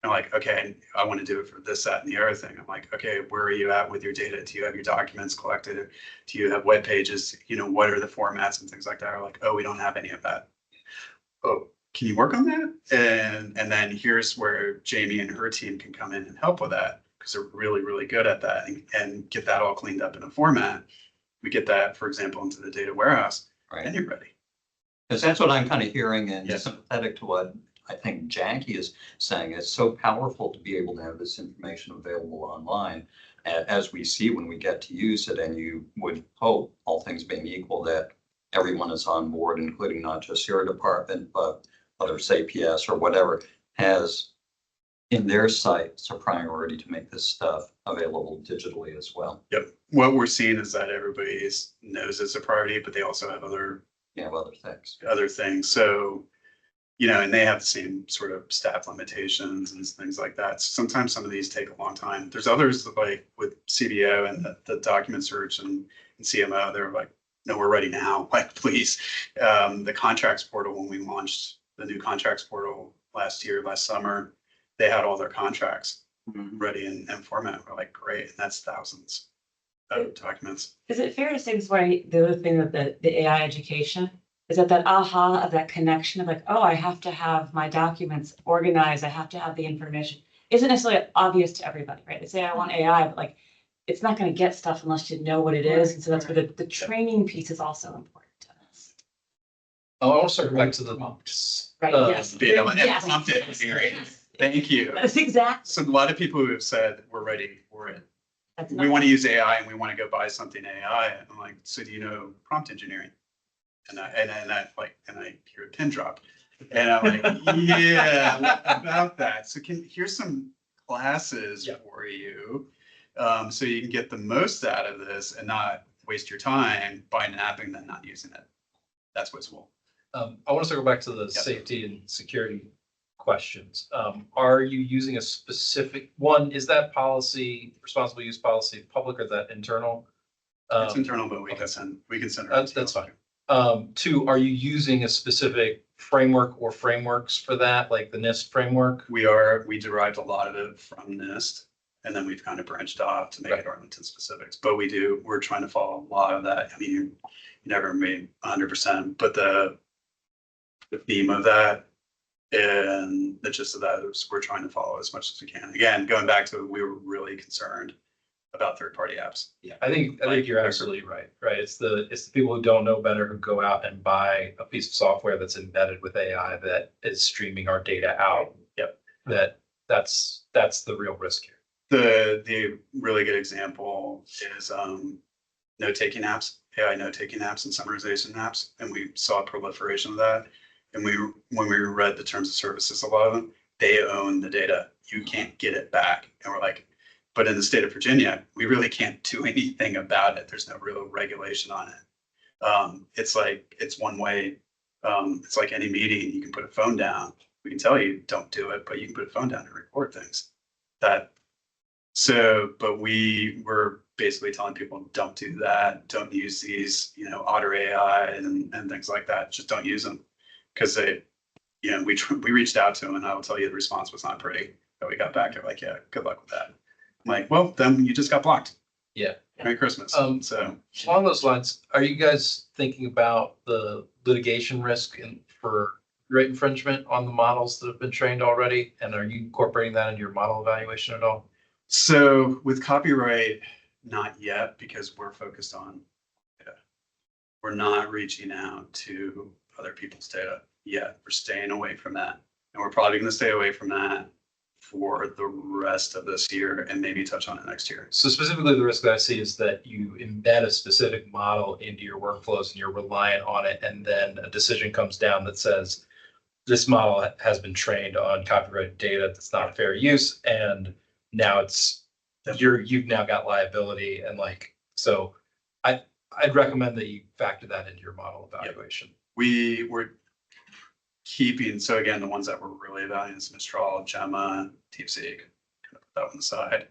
And like, okay, I want to do it for this, that, and the other thing. I'm like, okay, where are you at with your data? Do you have your documents collected? Do you have web pages? What are the formats and things like that? Are like, oh, we don't have any of that. Oh, can you work on that? And then here's where Jamie and her team can come in and help with that, because they're really, really good at that, and get that all cleaned up in a format. We get that, for example, into the data warehouse, Right. and you're ready. Because that's what I'm kind of hearing, and Yes. sympathetic to what I think Jackie is saying. It's so powerful to be able to have this information available online, as we see when we get to use it. And you would hope, all things being equal, that everyone is on board, including not just your department, but whether it's APS or whatever, has in their sights a priority to make this stuff available digitally as well. Yep. What we're seeing is that everybody knows it's a priority, but they also have other things. So, and they have the same sort of staff limitations and things like that. Sometimes some of these take a long time. There's others that, like with CBO and the document search and CMO, they're like, no, we're ready now. Like, please. The contracts portal, when we launched the new contracts portal last summer, they had all their contracts ready and format. We're like, great, and that's thousands of documents. Is it fair to say this way, the other thing with the AI education is that aha of that connection of like, oh, I have to have my documents organized, I have to have the information, isn't necessarily obvious to everybody, right? They say I want AI, but like, it's not gonna get stuff unless you know what it is. And so that's where the training piece is also important to us. Oh, I want to circle back to the. Right, yes. You know, and Yes. prompted engineering. Thank you. That's exactly. So a lot of people who have said we're ready for it. That's We want to use AI and we want to go buy something AI. I'm like, so do you know prompt engineering? And I hear a pin drop. And I'm like, yeah, about that. So here's some classes for you. So you can get the most out of this and not waste your time buying an app and then not using it. That's what's cool. I want to circle back to the safety and security questions. Are you using a specific one? Is that policy, responsible use policy, public or is that internal? It's internal, but we can send it. That's fine. Two, are you using a specific framework or frameworks for that, like the NIST framework? We derived a lot of it from NIST, and then we've kind of branched off to make it Arlington specifics. But we're trying to follow a lot of that. I mean, you never made 100%, but the theme of that and the gist of that is we're trying to follow as much as we can. Again, going back to we were really concerned about third-party apps. Yeah, I think you're absolutely right. Right, it's the people who don't know better who go out and buy a piece of software that's embedded with AI that is streaming our data out. Yep, that's the real risk here. The really good example is note-taking apps, AI note-taking apps and summarization apps, and we saw proliferation of that. And when we read the terms of services, a lot of them, they own the data. You can't get it back. And we're like, but in the state of Virginia, we really can't do anything about it. There's no real regulation on it. It's one way. It's like any meeting, you can put a phone down. We can tell you don't do it, but you can put a phone down and record things. But we were basically telling people don't do that. Don't use these, Otter AI and things like that. Just don't use them. Because we reached out to them, and I will tell you the response was not pretty. But we got back, they're like, yeah, good luck with that. I'm like, well, then you just got blocked. Yeah. Merry Christmas. So along those lines, are you guys thinking about the litigation risk for copyright infringement on the models that have been trained already? And are you incorporating that into your model evaluation at all? So with copyright, not yet, because we're focused on data. We're not reaching out to other people's data yet. We're staying away from that. And we're probably going to stay away from that for the rest of this year and maybe touch on it next year. So specifically, the risk that I see is that you embed a specific model into your workflows and you're reliant on it. And then a decision comes down that says, this model has been trained on copyrighted data that's not fair use. And now you've now got liability. And so I'd recommend that you factor that into your model evaluation. Yep. We were keeping, so again, the ones that we're really evaluating is Mistral, Gemma, DeepSeek, kind of put that on the side.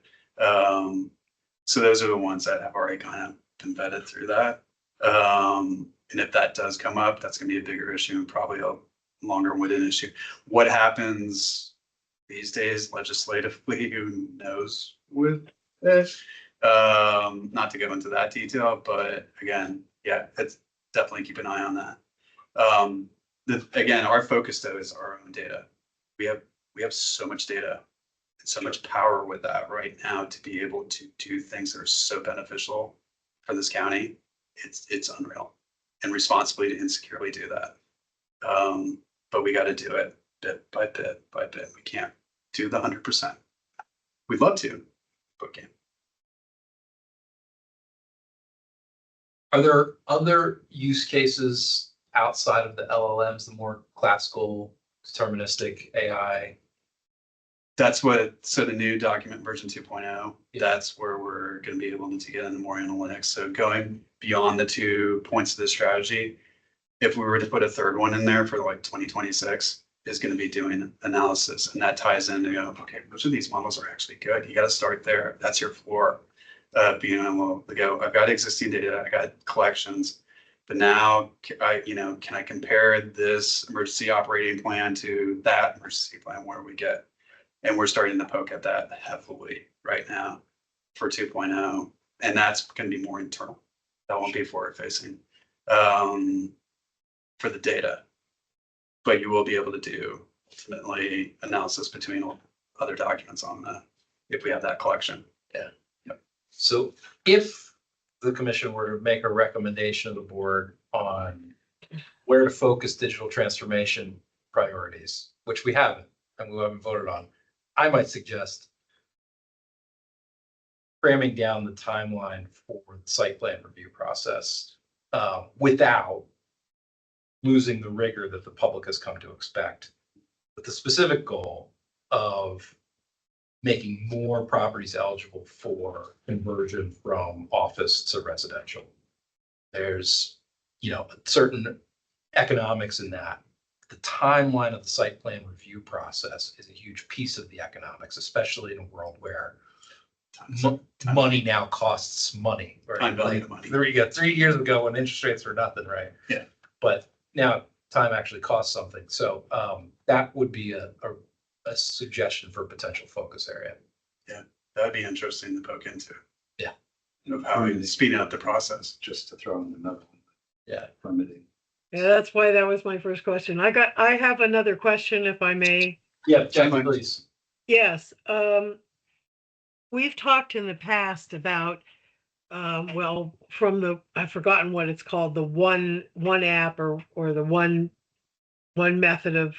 So those are the ones that have already kind of embedded through that. And if that does come up, that's going to be a bigger issue and probably a longer-winded issue. What happens these days legislatively, who knows with it? Not to go into that detail, but again, yeah, it's definitely keep an eye on that. Again, our focus though is our own data. We have so much data and so much power with that right now to be able to do things that are so beneficial for this county. It's unreal, and responsibly and securely do that. But we got to do it bit by bit by bit. We can't do the 100%. We'd love to, but can't. Are there other use cases outside of the LLMs, the more classical deterministic AI? So the new document version 2.0, that's where we're going to be able to get into more analytics. So going beyond the 2 points of the strategy, if we were to put a third one in there for 2026, is going to be doing analysis. And that ties into, okay, which of these models are actually good? You got to start there. That's your floor. Being able to go, I've got existing data, I got collections, but now can I compare this emergency operating plan to that emergency plan where we get And we're starting to poke at that heavily right now for 2.0. And that's going to be more internal. That won't be forward facing for the data. But you will be able to do ultimately analysis between all other documents on that if we have that collection. So if the commission were to make a recommendation to the board on where to focus digital transformation priorities, which we haven't, and we haven't voted on, I might suggest cramming down the timeline for the site plan review process without losing the rigor that the public has come to expect, with the specific goal of making more properties eligible for conversion from office to residential. There's, certain economics in that. The timeline of the site plan review process is a huge piece of the economics, especially in a world where money now costs money. Right? Time value of money. 3 years ago when interest rates were nothing, right? Yeah. But now time actually costs something. So that would be a suggestion for a potential focus area. Yeah, that'd be interesting to poke into. Yeah. Of how we speed up the process. Just to throw in another one. Yeah. Permitting. Yeah, that's why that was my first question. I have another question, if I may. Yeah, Jackie, please. Yes, we've talked in the past about, I've forgotten what it's called, the one app or the one method of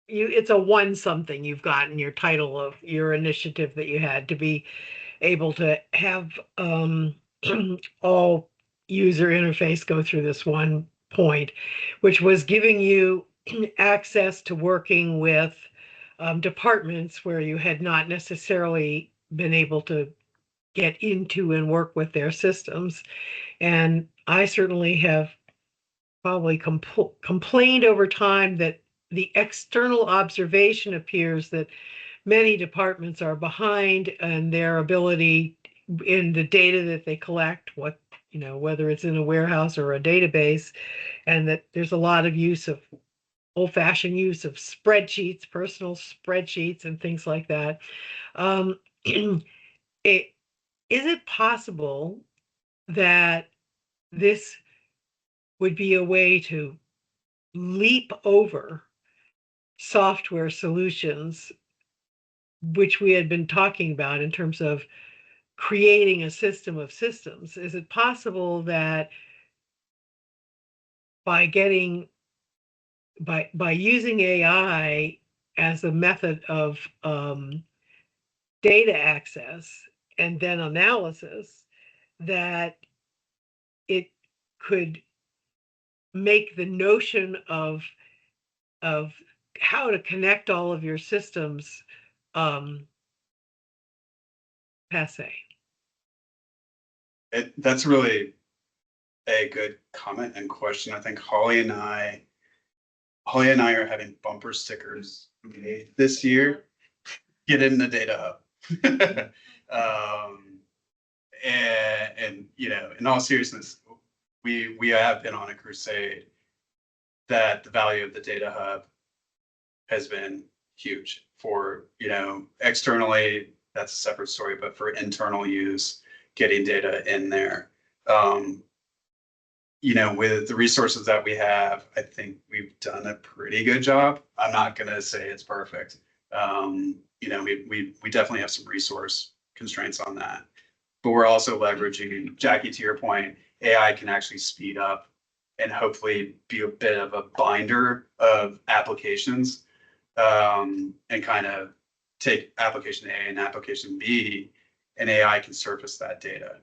it's a one something you've got in your title of your initiative that you had to be able to have all user interface go through this one point, which was giving you access to working with departments where you had not necessarily been able to get into and work with their systems. And I certainly have probably complained over time that the external observation appears that many departments are behind in their ability in the data that they collect, whether it's in a warehouse or a database, and that there's a lot of old-fashioned use of spreadsheets, personal spreadsheets and things like that. Is it possible that this would be a way to leap over software solutions, which we had been talking about in terms of creating a system of systems? Is it possible that by using AI as a method of data access and then analysis, that it could make the notion of how to connect all of your systems passe? That's really a good comment and question. I think Holly and I are having bumper stickers made this year. Get in the data hub. And in all seriousness, we have been on a crusade that the value of the data hub has been huge for, externally, that's a separate story, but for internal use, getting data in there. With the resources that we have, I think we've done a pretty good job. I'm not going to say it's perfect. We definitely have some resource constraints on that, but we're also leveraging, Jackie, to your point, AI can actually speed up and hopefully be a bit of a binder of applications, and kind of take application A and application B, and AI can surface that data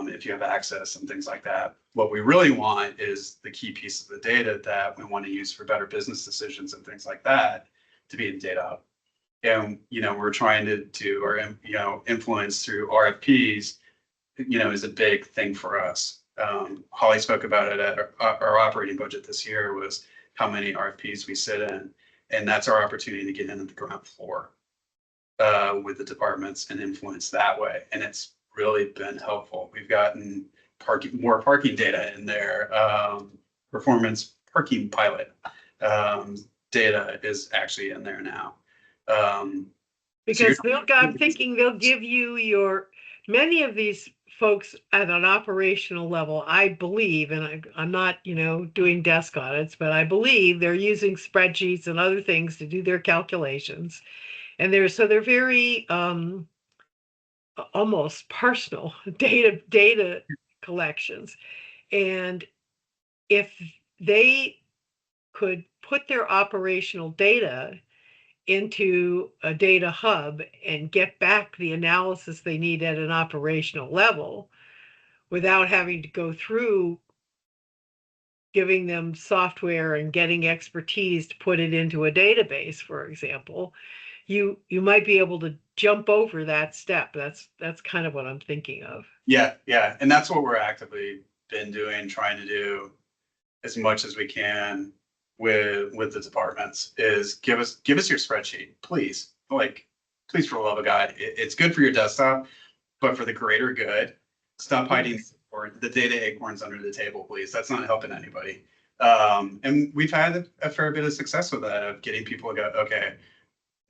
if you have access and things like that. What we really want is the key piece of the data that we want to use for better business decisions and things like that to be in data hub. And, we're trying to do our, influence through RFPs, is a big thing for us. Holly spoke about it at our operating budget this year, was how many RFPs we sit in. And that's our opportunity to get in at the ground floor with the departments and influence that way. And it's really been helpful. We've gotten more parking data in there. Performance parking pilot data is actually in there now. Because I'm thinking they'll give you many of these folks at an operational level, I believe, and I'm not, doing desk audits, but I believe they're using spreadsheets and other things to do their calculations. And they're very almost personal data collections. And if they could put their operational data into a data hub and get back the analysis they need at an operational level without having to go through giving them software and getting expertise to put it into a database, for example, you might be able to jump over that step. That's kind of what I'm thinking of. Yeah, yeah. And that's what we're actively been doing, trying to do as much as we can with the departments is give us your spreadsheet, please. Like, please, for the love of God, it's good for your desktop, but for the greater good, stop hiding the data acorns under the table, please. That's not helping anybody. And we've had a fair bit of success with that, of getting people to go, okay,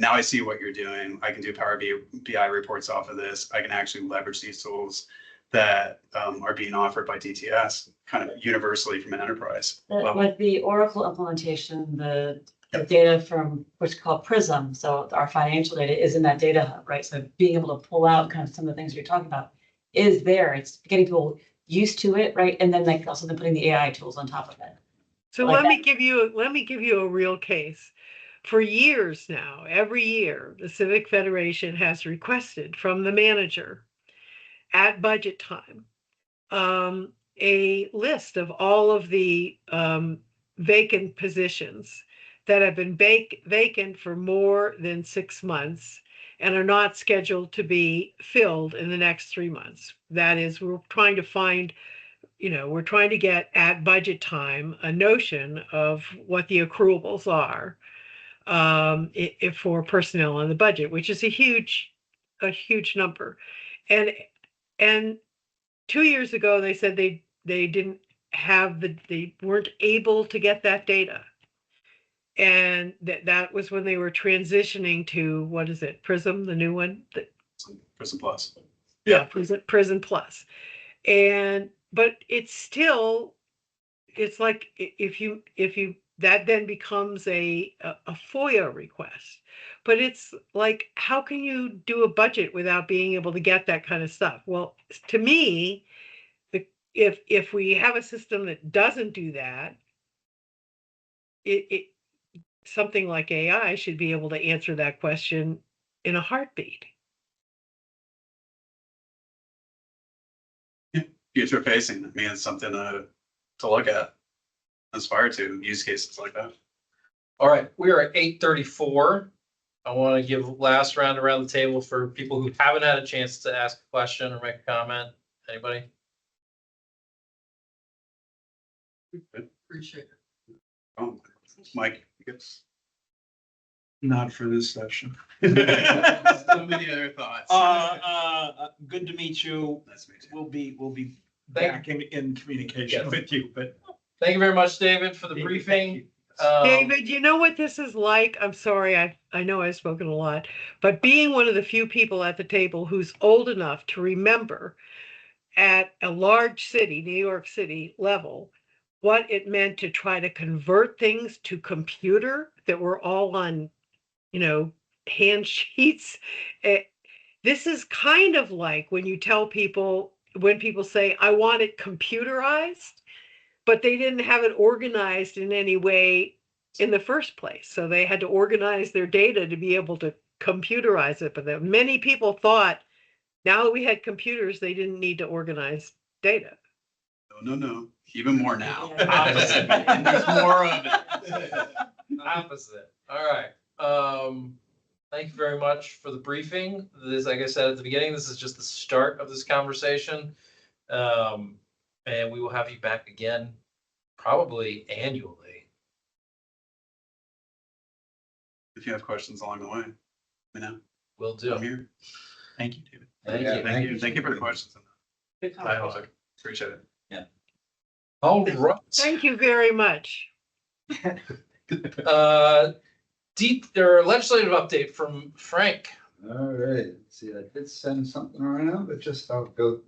now I see what you're doing. I can do Power BI reports off of this. I can actually leverage these tools that are being offered by DTS kind of universally from an enterprise level. With the Oracle implementation, the data from what's called Prism, so our financial data is in that data hub, right? So being able to pull out kind of some of the things you're talking about is there. It's getting people used to it, right? And then also putting the AI tools on top of it. So let me give you a real case. For years now, every year, the Civic Federation has requested from the manager at budget time a list of all of the vacant positions that have been vacant for more than 6 months and are not scheduled to be filled in the next 3 months. That is, we're trying to find, we're trying to get at budget time a notion of what the accruals are if for personnel on the budget, which is a huge number. And 2 years ago, they said they didn't have they weren't able to get that data. And that was when they were transitioning to, what is it, Prism, the new one? Prism Plus. Yeah, Prism Plus. But it's like if you that then becomes a FOIA request. But it's like, how can you do a budget without being able to get that kind of stuff? Well, to me, if we have a system that doesn't do that, something like AI should be able to answer that question in a heartbeat. Future facing, I mean, it's something to look at, aspire to, use cases like that. All right, we are at 8:34. I want to give last round around the table for people who haven't had a chance to ask a question or make a comment. Anybody? Appreciate it. Oh, Mike, you good? Not for this session. So many other thoughts. Good to meet you. Nice to meet you. We'll be back in communication with you, but. Thank you very much, David, for the briefing. David, you know what this is like? I'm sorry, I know I've spoken a lot, but being one of the few people at the table who's old enough to remember at a large city, New York City level, what it meant to try to convert things to computer that were all on, hand sheets. This is kind of like when people say, I want it computerized, but they didn't have it organized in any way in the first place. So they had to organize their data to be able to computerize it. But many people thought now that we had computers, they didn't need to organize data. No. Even more now. Opposite. And there's more of it. Opposite. All right. Thank you very much for the briefing. This, like I said at the beginning, this is just the start of this conversation. And we will have you back again, probably annually. If you have questions along the way, Will do. I'm here. Thank you, David. Thank you. Thank you for the questions. Good I conversation. appreciate it. All right. Thank you very much. Their legislative update from Frank. All right, let's see, I did send something around, but just I'll go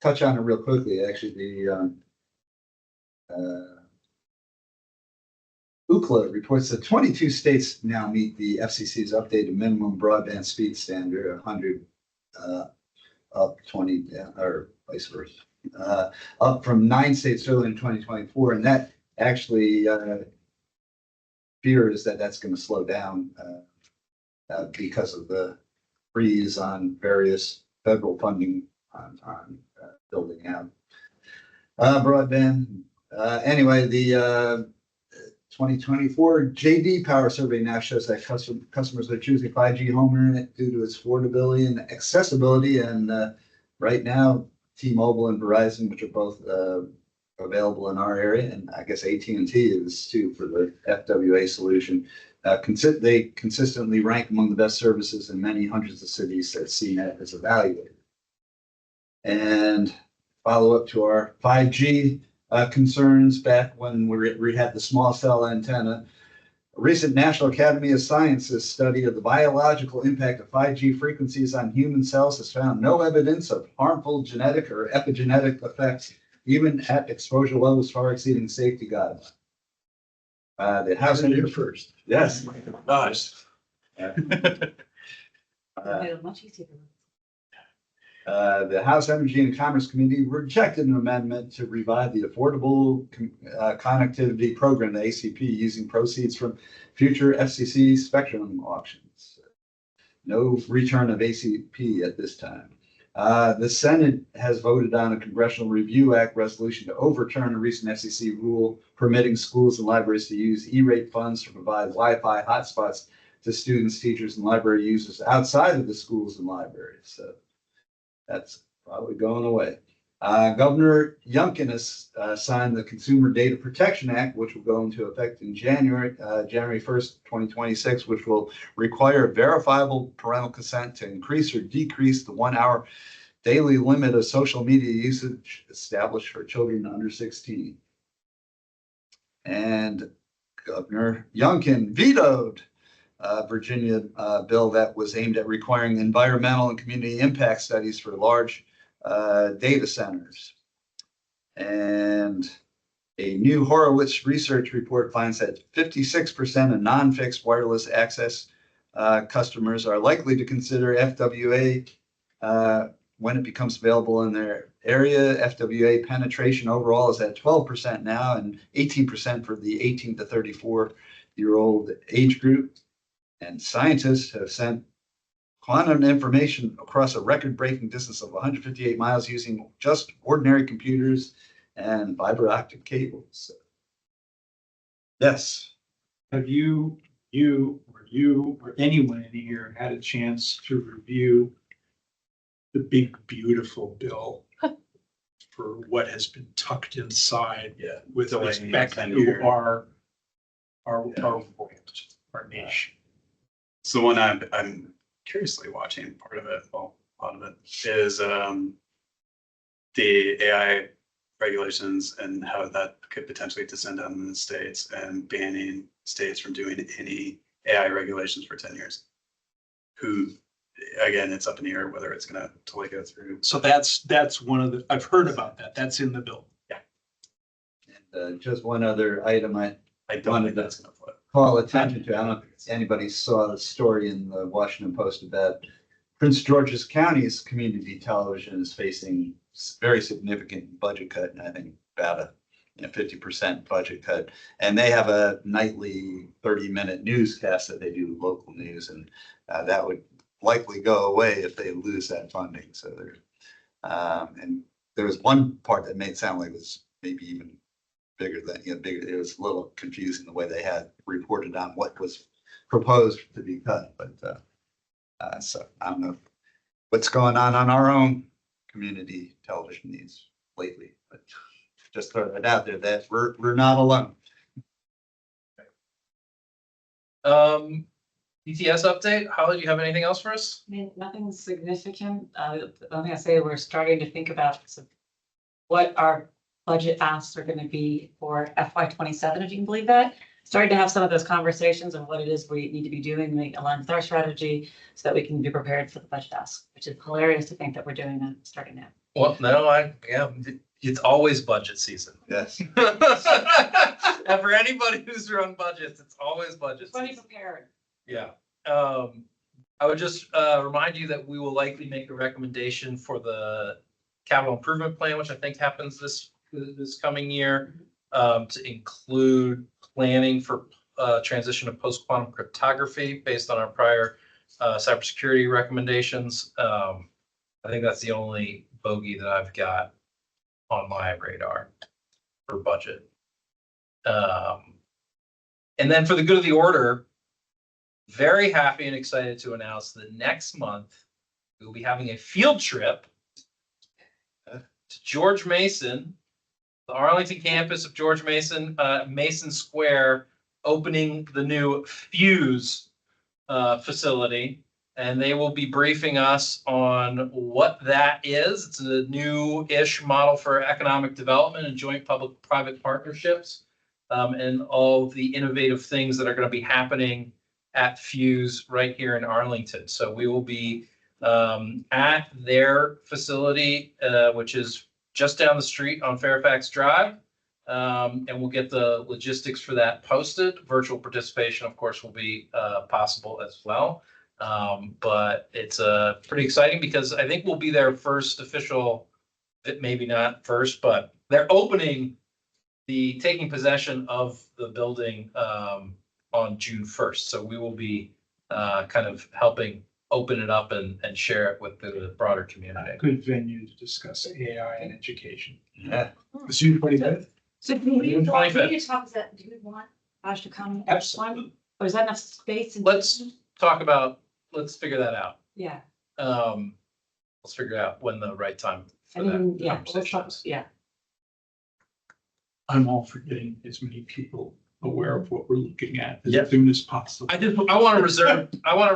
touch on it real quickly. Actually, the UCLA reports that 22 states now meet the FCC's updated minimum broadband speed standard, 100 up 20, or vice versa, up from 9 states earlier in 2024, and that actually fear is that that's going to slow down because of the freeze on various federal funding on building out broadband. Anyway, the 2024 JD Power Survey now shows that customers are choosing 5G home internet due to its affordability and accessibility. And right now, T-Mobile and Verizon, which are both available in our area, and I guess AT&T is too for the FWA solution. They consistently rank among the best services in many hundreds of cities that CNET is evaluated. And follow up to our 5G concerns back when we had the small cell antenna. A recent National Academy of Sciences study of the biological impact of 5G frequencies on human cells has found no evidence of harmful genetic or epigenetic effects, even at exposure levels far exceeding safety guidelines. The House Here first. Yes. Gosh. Much easier. The House Energy and Commerce Committee rejected an amendment to revive the Affordable Connectivity Program, the ACP, using proceeds from future FCC spectrum auctions. No return of ACP at this time. The Senate has voted on a Congressional Review Act resolution to overturn a recent FCC rule permitting schools and libraries to use E-rate funds to provide Wi-Fi hotspots to students, teachers, and library users outside of the schools and libraries. So that's probably going away. Governor Youngkin has signed the Consumer Data Protection Act, which will go into effect in January 1st, 2026, which will require verifiable parental consent to increase or decrease the 1 hour daily limit of social media usage established for children under 16. And Governor Youngkin vetoed Virginia bill that was aimed at requiring environmental and community impact studies for large data centers. And a new Horowitz research report finds that 56% of non-fixed wireless access customers are likely to consider FWA when it becomes available in their area. FWA penetration overall is at 12% now and 18% for the 18 to 34-year-old age group. And scientists have sent quantum information across a record-breaking distance of 158 miles using just ordinary computers and fiber optic cables. Yes. Have you or anyone in here had a chance to review the big, beautiful bill for what has been tucked inside with respect to our nation? So one I'm curiously watching, part of it, well, a lot of it is the AI regulations and how that could potentially descend down in the states and banning states from doing any AI regulations for 10 years. Who, again, it's up in the air whether it's going to totally go through. So that's one of the, I've heard about that. That's in the bill. And just one other item I don't think that's going to flip. Call attention to. I don't know if anybody saw the story in the Washington Post about Prince George's County's community television is facing very significant budget cut, and I think about a 50% budget cut. And they have a nightly 30-minute newscast that they do local news, and that would likely go away if they lose that funding. So there, and there was one part that made it sound like it was maybe even bigger than, bigger. It was a little confusing the way they had reported on what was proposed to be cut, but so I don't know what's going on our own community television needs lately, but just throw that out there that we're not alone. ETS update. Holly, do you have anything else for us? I mean, nothing significant. The only thing I say, we're starting to think about what our budget asks are going to be for FY27, if you can believe that. starting to have some of those conversations on what it is we need to be doing, make align with our strategy so that we can be prepared for the budget ask, which is hilarious to think that we're doing that starting now. Well, no, it's always budget season. Yes. And for anybody who's run budgets, it's always budget Just want to be season. prepared. Yeah. I would just remind you that we will likely make a recommendation for the capital improvement plan, which I think happens this coming year, to include planning for transition to post-quantum cryptography based on our prior cybersecurity recommendations. I think that's the only bogey that I've got on my radar for budget. And then for the good of the order, very happy and excited to announce that next month we will be having a field trip to George Mason, the Arlington campus of George Mason, Mason Square, opening the new Fuse facility. And they will be briefing us on what that is. It's a new-ish model for economic development and joint public-private partnerships, and all the innovative things that are going to be happening at Fuse right here in Arlington. So we will be at their facility, which is just down the street on Fairfax Drive. And we'll get the logistics for that posted. Virtual participation, of course, will be possible as well. But it's pretty exciting because I think we'll be their first official, maybe not first, but they're opening taking possession of the building on June 1st. So we will be kind of helping open it up and share it with the broader community. Good venue to discuss AI and education. Yeah. June 25th? So do we June want, 25th. to talk, do we want Josh to come? Absolutely. Or is that enough space? Let's figure that out. Yeah, Let's figure out when the right time I for mean, that yeah, conversation is. yeah. I'm all for getting as many people aware of what we're looking at Yeah. as soon as possible. I want to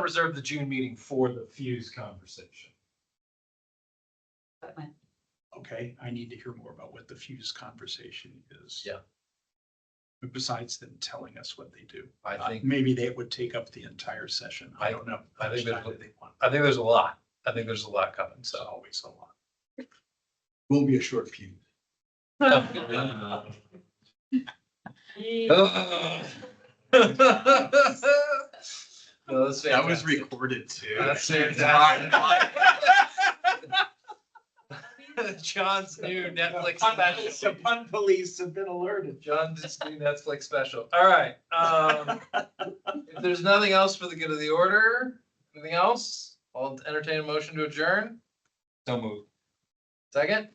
reserve the June meeting for the Fuse conversation. But when- Okay, I need to hear more about what the Fuse conversation is. Yeah. Besides them telling us what they do. I think Maybe they would take up the entire session. I don't know. I think How much time do they want? I think there's a lot. I think there's a lot coming. It's So. always a lot. Won't be a short fuse. No, that's That was fantastic. recorded too. That's fantastic. John's new Netflix special. The pun police have been alerted. John's new Netflix special. All right. If there's nothing else for the good of the order, anything else? I'll entertain a motion to adjourn. So moved. Second?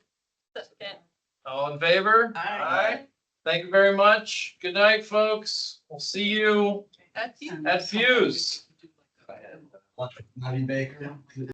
All in favor? Aye. Thank you very much. Good night, folks. We'll see you at Fuse. Maddie Baker.